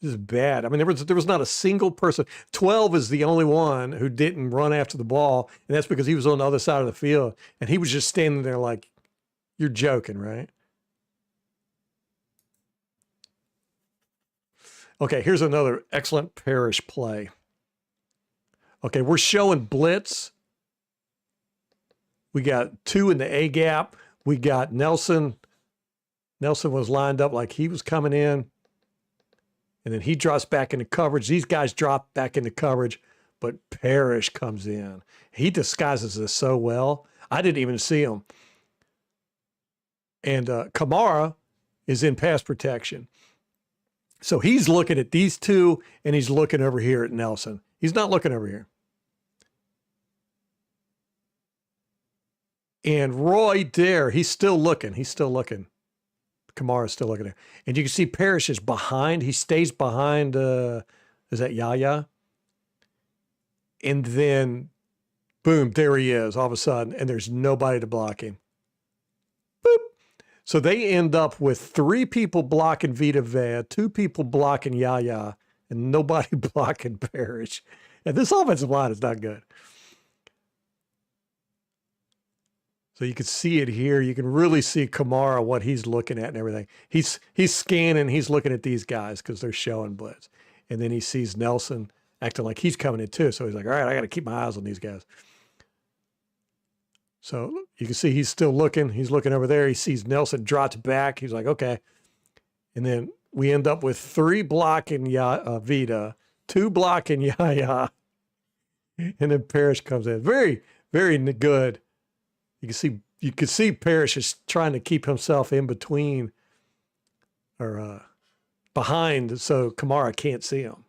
this is bad. I mean, there was not a single person. 12 is the only one who didn't run after the ball, and that's because he was on the other side of the field, and he was just standing there like, you're joking, right? Okay, here's another excellent Parrish play. Okay, we're showing blitz. We got 2 in the A gap. We got Nelson. Nelson was lined up like he was coming in. And then he drops back into coverage. These guys drop back into coverage, but Parrish comes in. He disguises this so well. I didn't even see him. And Kamara is in pass protection. So he's looking at these two, and he's looking over here at Nelson. He's not looking over here. And Roy Dare, he's still looking. He's still looking. Kamara's still looking there. And you can see Parrish is behind. He stays behind, is that Yaya? And then, boom, there he is all of a sudden, and there's nobody to block him. Boop. So they end up with 3 people blocking Vita Vea, 2 people blocking Yaya, and nobody blocking Parrish. And this offensive line is not good. So you can see it here. You can really see Kamara, what he's looking at and everything. He's scanning. He's looking at these guys because they're showing blitz. And then he sees Nelson acting like he's coming in too. So he's like, all right, I got to keep my eyes on these guys. So you can see he's still looking. He's looking over there. He sees Nelson drops back. He's like, okay. And then we end up with 3 blocking Vita, 2 blocking Yaya. And then Parrish comes in. Very, very good. You can see Parrish is trying to keep himself in between or behind so Kamara can't see him.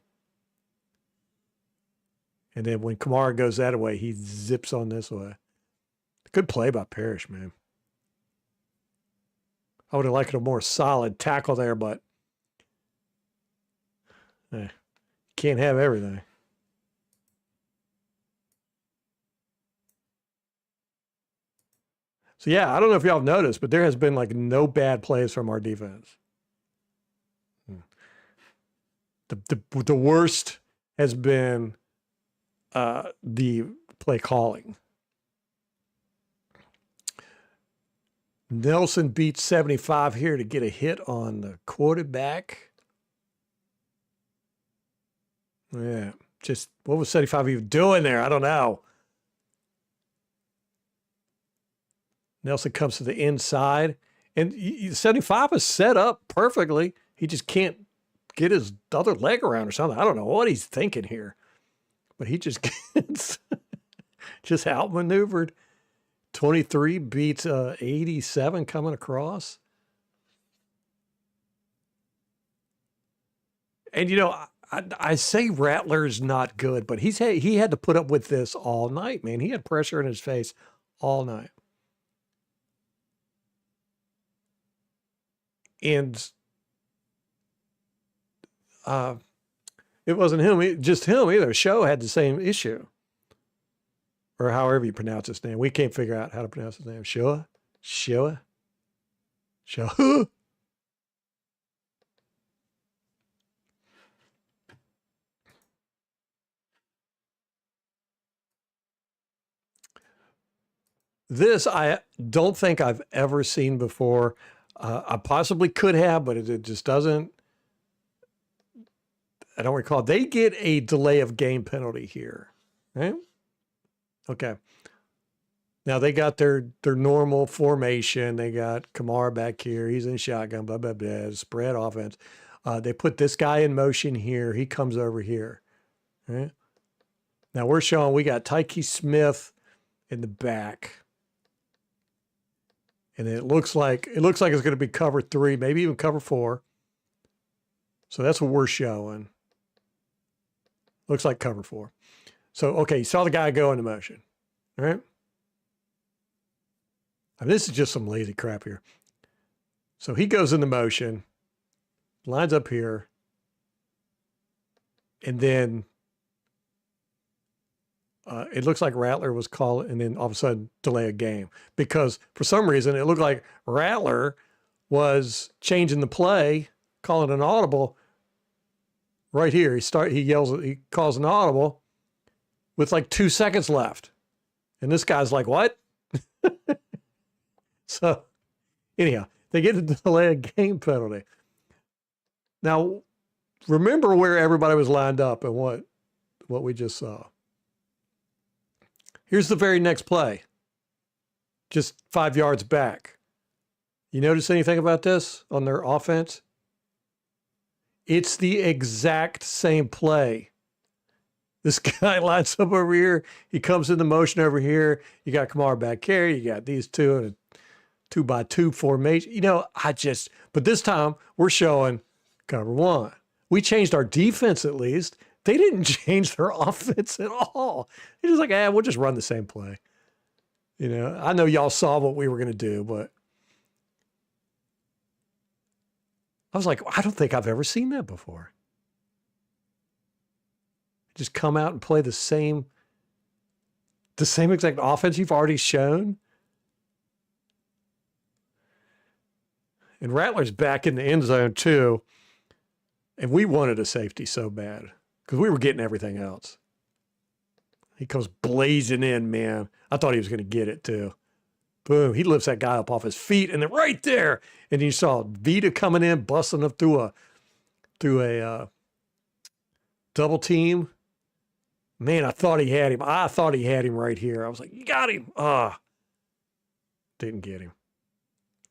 And then when Kamara goes that way, he zips on this way. Good play by Parrish, man. I would have liked a more solid tackle there, but can't have everything. So, yeah, I don't know if y'all have noticed, but there has been like no bad plays from our defense. The worst has been the play calling. Nelson beats 75 here to get a hit on the quarterback. Yeah, just what was 75 even doing there? I don't know. Nelson comes to the inside, and 75 is set up perfectly. He just can't get his other leg around or something. I don't know what he's thinking here, but he just gets just outmaneuvered. 23 beats 87 coming across. And, I say Rattler's not good, but he had to put up with this all night, man. He had pressure in his face all night. And it wasn't him, just him either. Show had the same issue. Or however you pronounce his name. We can't figure out how to pronounce his name. Shoa? This I don't think I've ever seen before. I possibly could have, but it just doesn't. I don't recall. They get a delay of game penalty here, right? Okay. Now they got their normal formation. They got Kamara back here. He's in shotgun, blah, blah, blah, spread offense. They put this guy in motion here. He comes over here, right? Now we're showing we got Tyke Smith in the back. And it looks like it's going to be cover 3, maybe even cover 4. So that's what we're showing. Looks like cover 4. So, okay, you saw the guy go into motion, all right? Now, this is just some lazy crap here. So he goes into motion, lines up here, and then it looks like Rattler was called, and then all of a sudden delay a game. Because for some reason, it looked like Rattler was changing the play, calling an audible right here. He calls an audible with like 2 seconds left. And this guy's like, what? So anyhow, they get a delay a game penalty. Now, remember where everybody was lined up and what we just saw. Here's the very next play, just 5 yards back. You notice anything about this on their offense? It's the exact same play. This guy lines up over here. He comes into motion over here. You got Kamara back here. You got these two in a 2x2 formation. You know, but this time we're showing cover 1. We changed our defense at least. They didn't change their offense at all. They're just like, we'll just run the same play. You know, I know y'all saw what we were going to do, but I was like, I don't think I've ever seen that before. Just come out and play the same exact offense you've already shown. And Rattler's back in the end zone too. And we wanted a safety so bad because we were getting everything else. He comes blazing in, man. I thought he was going to get it too. Boom. He lifts that guy up off his feet and then right there. And you saw Vita coming in, busting up through a double team. Man, I thought he had him. I thought he had him right here. I was like, you got him. Didn't get him.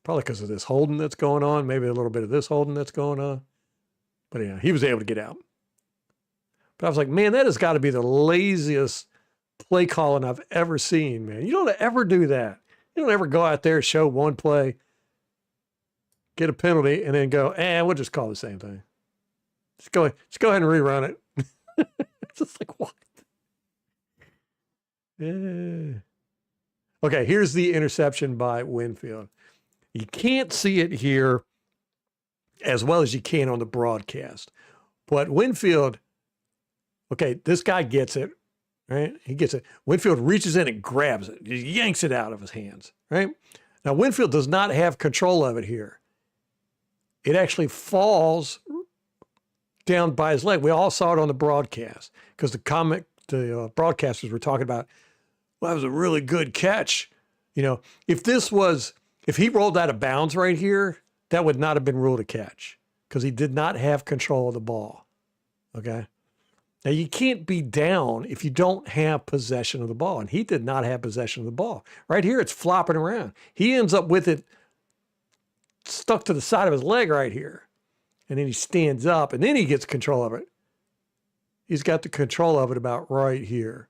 Probably because of this holding that's going on. Maybe a little bit of this holding that's going on. But yeah, he was able to get out. But I was like, man, that has got to be the laziest play calling I've ever seen, man. You don't ever do that. You don't ever go out there, show one play, get a penalty, and then go, we'll just call the same thing. Just go ahead and rerun it. It's just like, what? Yeah. Okay, here's the interception by Winfield. You can't see it here as well as you can on the broadcast. But Winfield, okay, this guy gets it, right? He gets it. Winfield reaches in and grabs it. He yanks it out of his hands, right? Now, Winfield does not have control of it here. It actually falls down by his leg. We all saw it on the broadcast because the broadcasters were talking about, well, that was a really good catch. You know, if he rolled out of bounds right here, that would not have been ruled a catch because he did not have control of the ball. Okay. Now you can't be down if you don't have possession of the ball. And he did not have possession of the ball. Right here, it's flopping around. He ends up with it stuck to the side of his leg right here. And then he stands up and then he gets control of it. He's got the control of it about right here.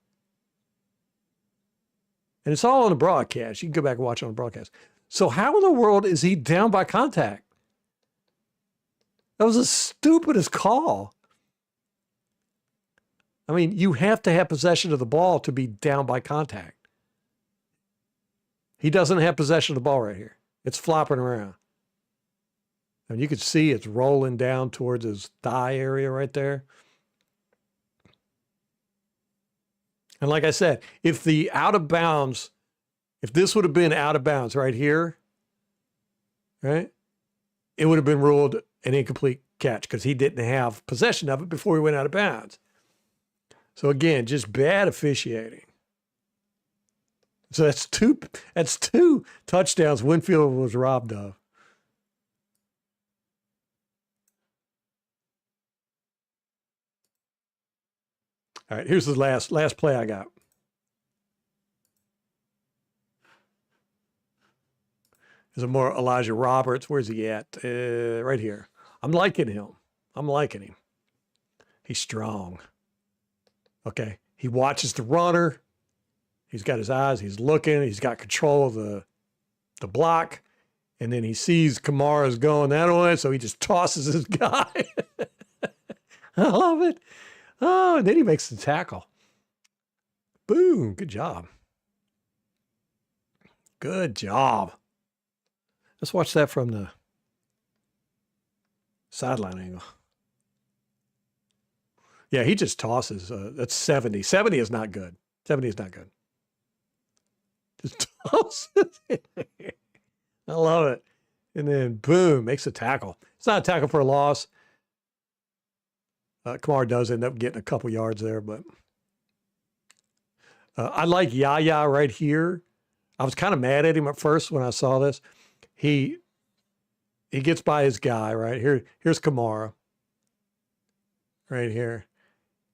And it's all on the broadcast. You can go back and watch it on the broadcast. So how in the world is he down by contact? That was the stupidest call. I mean, you have to have possession of the ball to be down by contact. He doesn't have possession of the ball right here. It's flopping around. And you can see it's rolling down towards his thigh area right there. And like I said, if this would have been out of bounds right here, right, it would have been ruled an incomplete catch because he didn't have possession of it before he went out of bounds. So again, just bad officiating. So that's two touchdowns Winfield was robbed of. All right, here's the last play I got. There's a more Elijah Roberts. Where's he at? Right here. I'm liking him. He's strong. Okay. He watches the runner. He's got his eyes. He's looking. He's got control of the block. And then he sees Kamara's going that way, so he just tosses his guy. I love it. Oh, and then he makes the tackle. Boom. Good job. Good job. Let's watch that from the sideline angle. Yeah, he just tosses. That's 70. 70 is not good. 70 is not good. Just tosses it. I love it. And then, boom, makes a tackle. It's not a tackle for a loss. Kamara does end up getting a couple yards there, but I like Yaya right here. I was kind of mad at him at first when I saw this. He gets by his guy right here. Here's Kamara right here.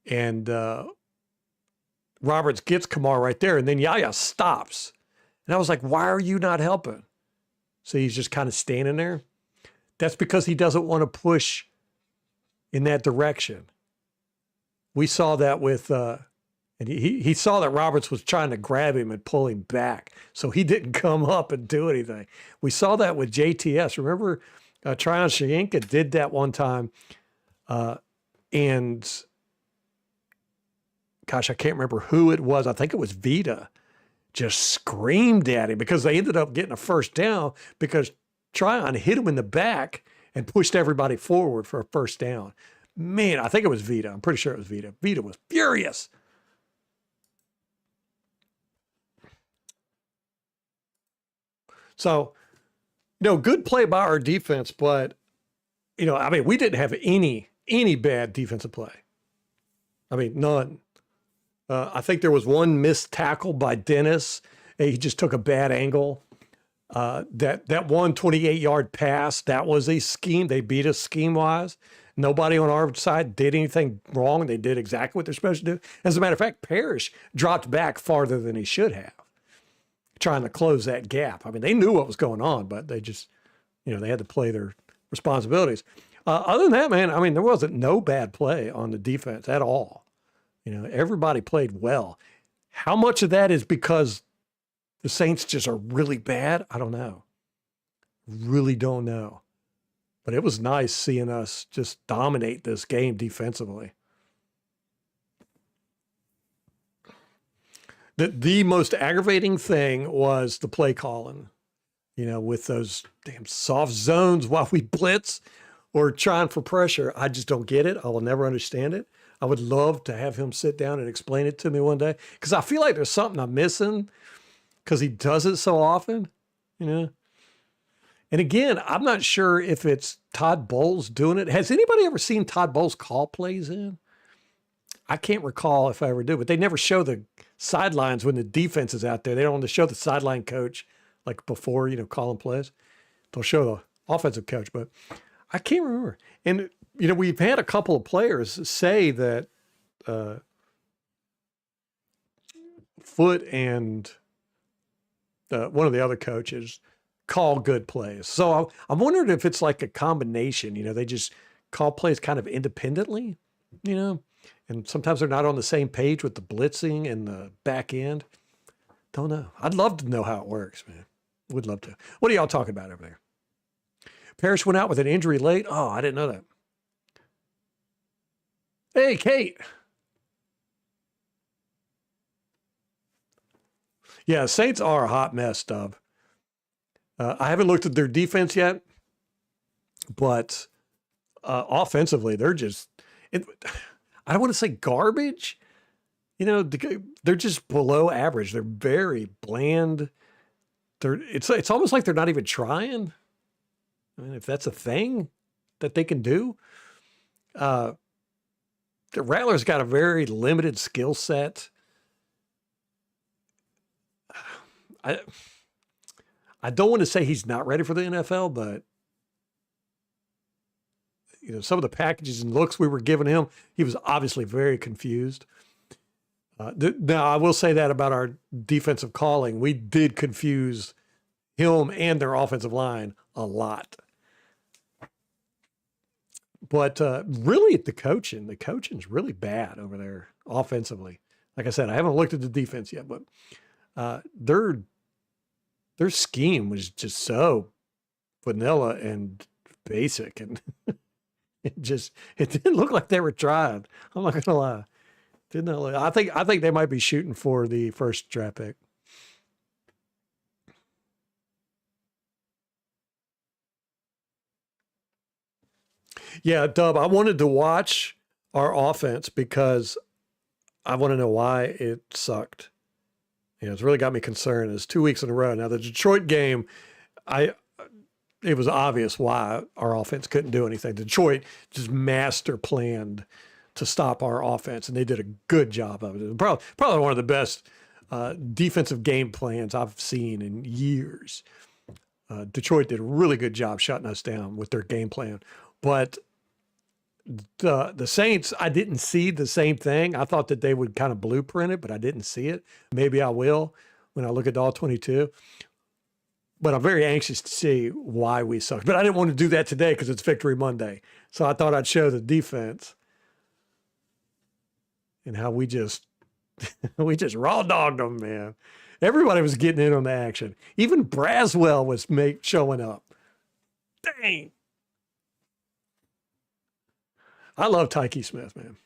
And Roberts gets Kamara right there. And then Yaya stops. And I was like, why are you not helping? So he's just kind of standing there. That's because he doesn't want to push in that direction. We saw that with, and he saw that Roberts was trying to grab him and pull him back. So he didn't come up and do anything. We saw that with JTS. Remember, Tryon Shoyinka did that one time. And gosh, I can't remember who it was. I think it was Vita. Just screamed at him because they ended up getting a first down because Tryon hit him in the back and pushed everybody forward for a first down. Man, I think it was Vita. I'm pretty sure it was Vita. Vita was furious. So, good play by our defense, but, we didn't have any bad defensive play. None. I think there was one missed tackle by Dennis. He just took a bad angle. That 128-yard pass, that was a scheme. They beat us scheme-wise. Nobody on our side did anything wrong. They did exactly what they're supposed to do. As a matter of fact, Parrish dropped back farther than he should have, trying to close that gap. They knew what was going on, but they just, they had to play their responsibilities. Other than that, man, there wasn't no bad play on the defense at all. Everybody played well. How much of that is because the Saints just are really bad? I don't know. Really don't know. But it was nice seeing us just dominate this game defensively. The most aggravating thing was the play calling, with those damn soft zones while we blitz or trying for pressure. I just don't get it. I will never understand it. I would love to have him sit down and explain it to me one day because I feel like there's something I'm missing because he does it so often, And again, I'm not sure if it's Todd Bowles doing it. Has anybody ever seen Todd Bowles call plays in? I can't recall if I ever do, but they never show the sidelines when the defense is out there. They don't want to show the sideline coach like before, calling plays. They'll show the offensive coach, but I can't remember. And we've had a couple of players say that Foote and one of the other coaches call good plays. So I'm wondering if it's like a combination. They just call plays kind of independently, and sometimes they're not on the same page with the blitzing and the back end. Don't know. I'd love to know how it works, man. Would love to. What are y'all talking about over there? Parrish went out with an injury late. Oh, I didn't know that. Hey, Kate. Yeah, Saints are a hot mess, Dub. I haven't looked at their defense yet, but offensively, they're just, I don't want to say garbage. They're just below average. They're very bland. It's almost like they're not even trying. If that's a thing that they can do. The Rattler's got a very limited skill set. I don't want to say he's not ready for the NFL, but some of the packages and looks we were giving him, he was obviously very confused. Now, I will say that about our defensive calling. We did confuse him and their offensive line a lot. But really, the coaching's really bad over there offensively. Like I said, I haven't looked at the defense yet, but their scheme was just so vanilla and basic, and it didn't look like they were trying. I'm not gonna lie. Didn't look, I think they might be shooting for the first draft pick. Yeah, Dub, I wanted to watch our offense because I want to know why it sucked. It's really got me concerned. It's 2 weeks in a row. Now the Detroit game, it was obvious why our offense couldn't do anything. Detroit just master planned to stop our offense, and they did a good job of it. Probably one of the best defensive game plans I've seen in years. Detroit did a really good job shutting us down with their game plan. But the Saints, I didn't see the same thing. I thought that they would kind of blueprint it, but I didn't see it. Maybe I will when I look at all 22. But I'm very anxious to see why we suck. But I didn't want to do that today because it's Victory Monday. So I thought I'd show the defense and how we just raw dogged them, man. Everybody was getting in on the action. Even Braswell was showing up. Dang. I love Tyke Smith, man.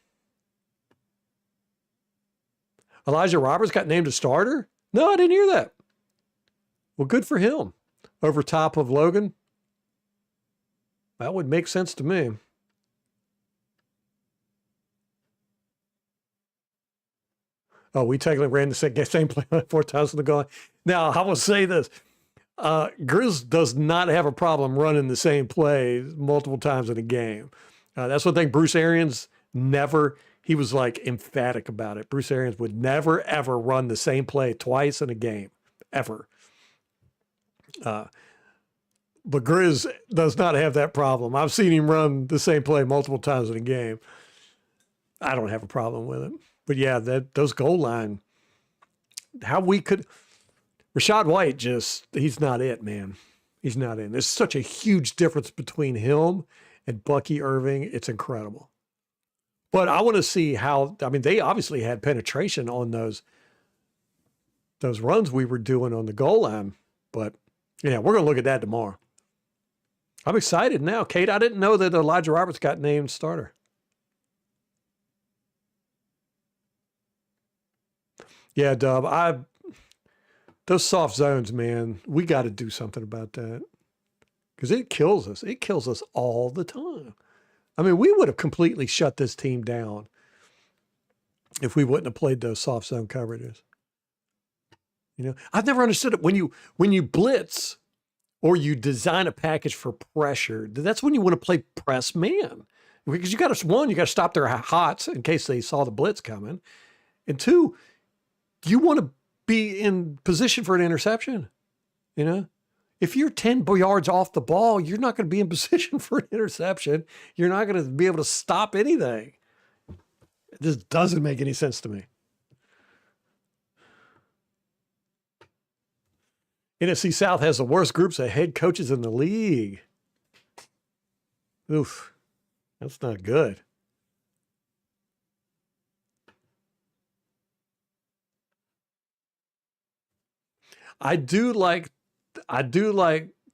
Elijah Roberts got named a starter? No, I didn't hear that. Well, good for him. Over top of Logan? That would make sense to me. Oh, we technically ran the same play 4 times on the goal. Now, I will say this. Grizz does not have a problem running the same play multiple times in a game. That's one thing Bruce Arians he was like emphatic about it. Bruce Arians would never, ever run the same play twice in a game, ever. But Grizz does not have that problem. I've seen him run the same play multiple times in a game. I don't have a problem with it. But yeah, those goal line, Rachaad White he's not it, man. He's not in. There's such a huge difference between him and Bucky Irving. It's incredible. But I want to see they obviously had penetration on those runs we were doing on the goal line. But yeah, we're going to look at that tomorrow. I'm excited now. Kate, I didn't know that Elijah Roberts got named starter. Yeah, Dub, those soft zones, man, we got to do something about that because it kills us. It kills us all the time. I mean, we would have completely shut this team down if we wouldn't have played those soft zone coverages. I've never understood it. When you blitz or you design a package for pressure, that's when you want to play press man because you got to stop their hots in case they saw the blitz coming, and two, you want to be in position for an interception. If you're 10 yards off the ball, you're not going to be in position for an interception. You're not going to be able to stop anything. This doesn't make any sense to me. NFC South has the worst groups of head coaches in the league. Oof, that's not good. I do like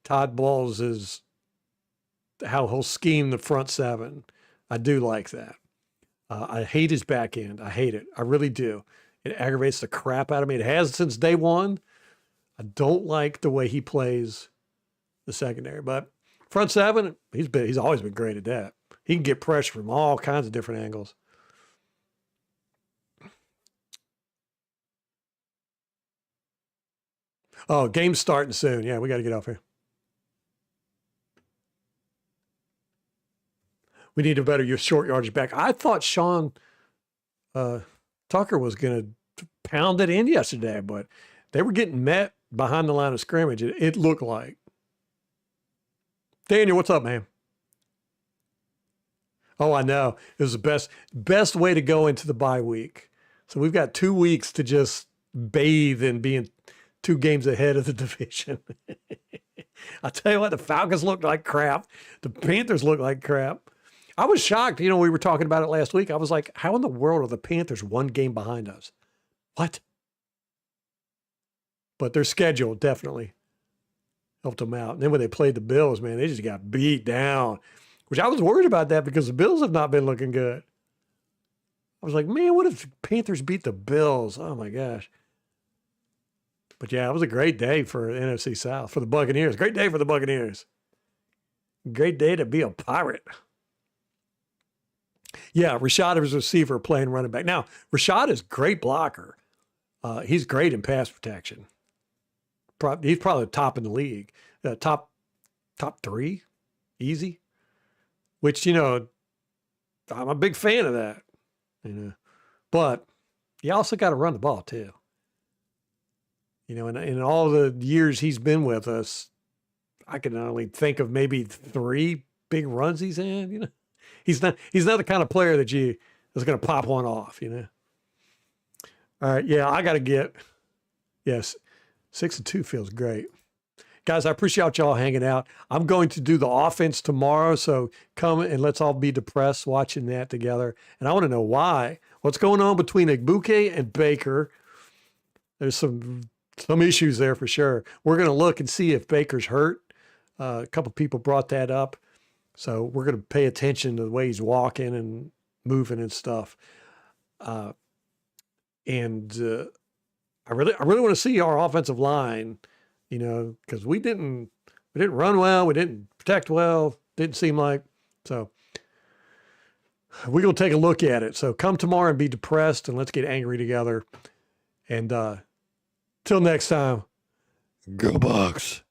Todd Bowles' how he'll scheme the front seven. I do like that. I hate his back end. I hate it. I really do. It aggravates the crap out of me. It has since day one. I don't like the way he plays the secondary, but front seven, he's always been great at that. He can get pressure from all kinds of different angles. Oh, game's starting soon. Yeah, we got to get off here. We need a better short yardage back. I thought Sean Tucker was going to pound it in yesterday, but they were getting met behind the line of scrimmage. It looked like. Daniel, what's up, man? Oh, I know. It was the best way to go into the bye week So we've got 2 weeks to just bathe in being 2 games ahead of the division. I'll tell you what, the Falcons look like crap. The Panthers look like crap. I was shocked. You know, we were talking about it last week. I was like, how in the world are the Panthers 1 game behind us? What? But their schedule definitely helped them out. And then when they played the Bills, man, they just got beat down, which I was worried about that because the Bills have not been looking good. I was like, man, what if the Panthers beat the Bills? Oh, my gosh. But, yeah, it was a great day for NFC South, for the Buccaneers. Great day for the Buccaneers. Great day to be a Pirate. Yeah, Rashad is a receiver playing running back. Now, Rashad is a great blocker. He's great in pass protection. He's probably the top in the league. Top 3, easy. Which, you know, I'm a big fan of that. You know, but you also got to run the ball too. You know, in all the years he's been with us, I can only think of maybe 3 big runs he's in. You know, he's not the kind of player that is going to pop one off. You know. All right, yeah, I got to get 6-2 feels great. Guys, I appreciate y'all hanging out. I'm going to do the offense tomorrow, so come and let's all be depressed watching that together. And I want to know why. What's going on between Igbuke and Baker? There's some issues there for sure. We're going to look and see if Baker's hurt. A couple people brought that up. So we're going to pay attention to the way he's walking and moving and stuff. I really want to see our offensive line, you know, because we didn't run well, we didn't protect well, didn't seem like. So we're going to take a look at it. So come tomorrow and be depressed, and let's get angry together. And till next time, go Bucs.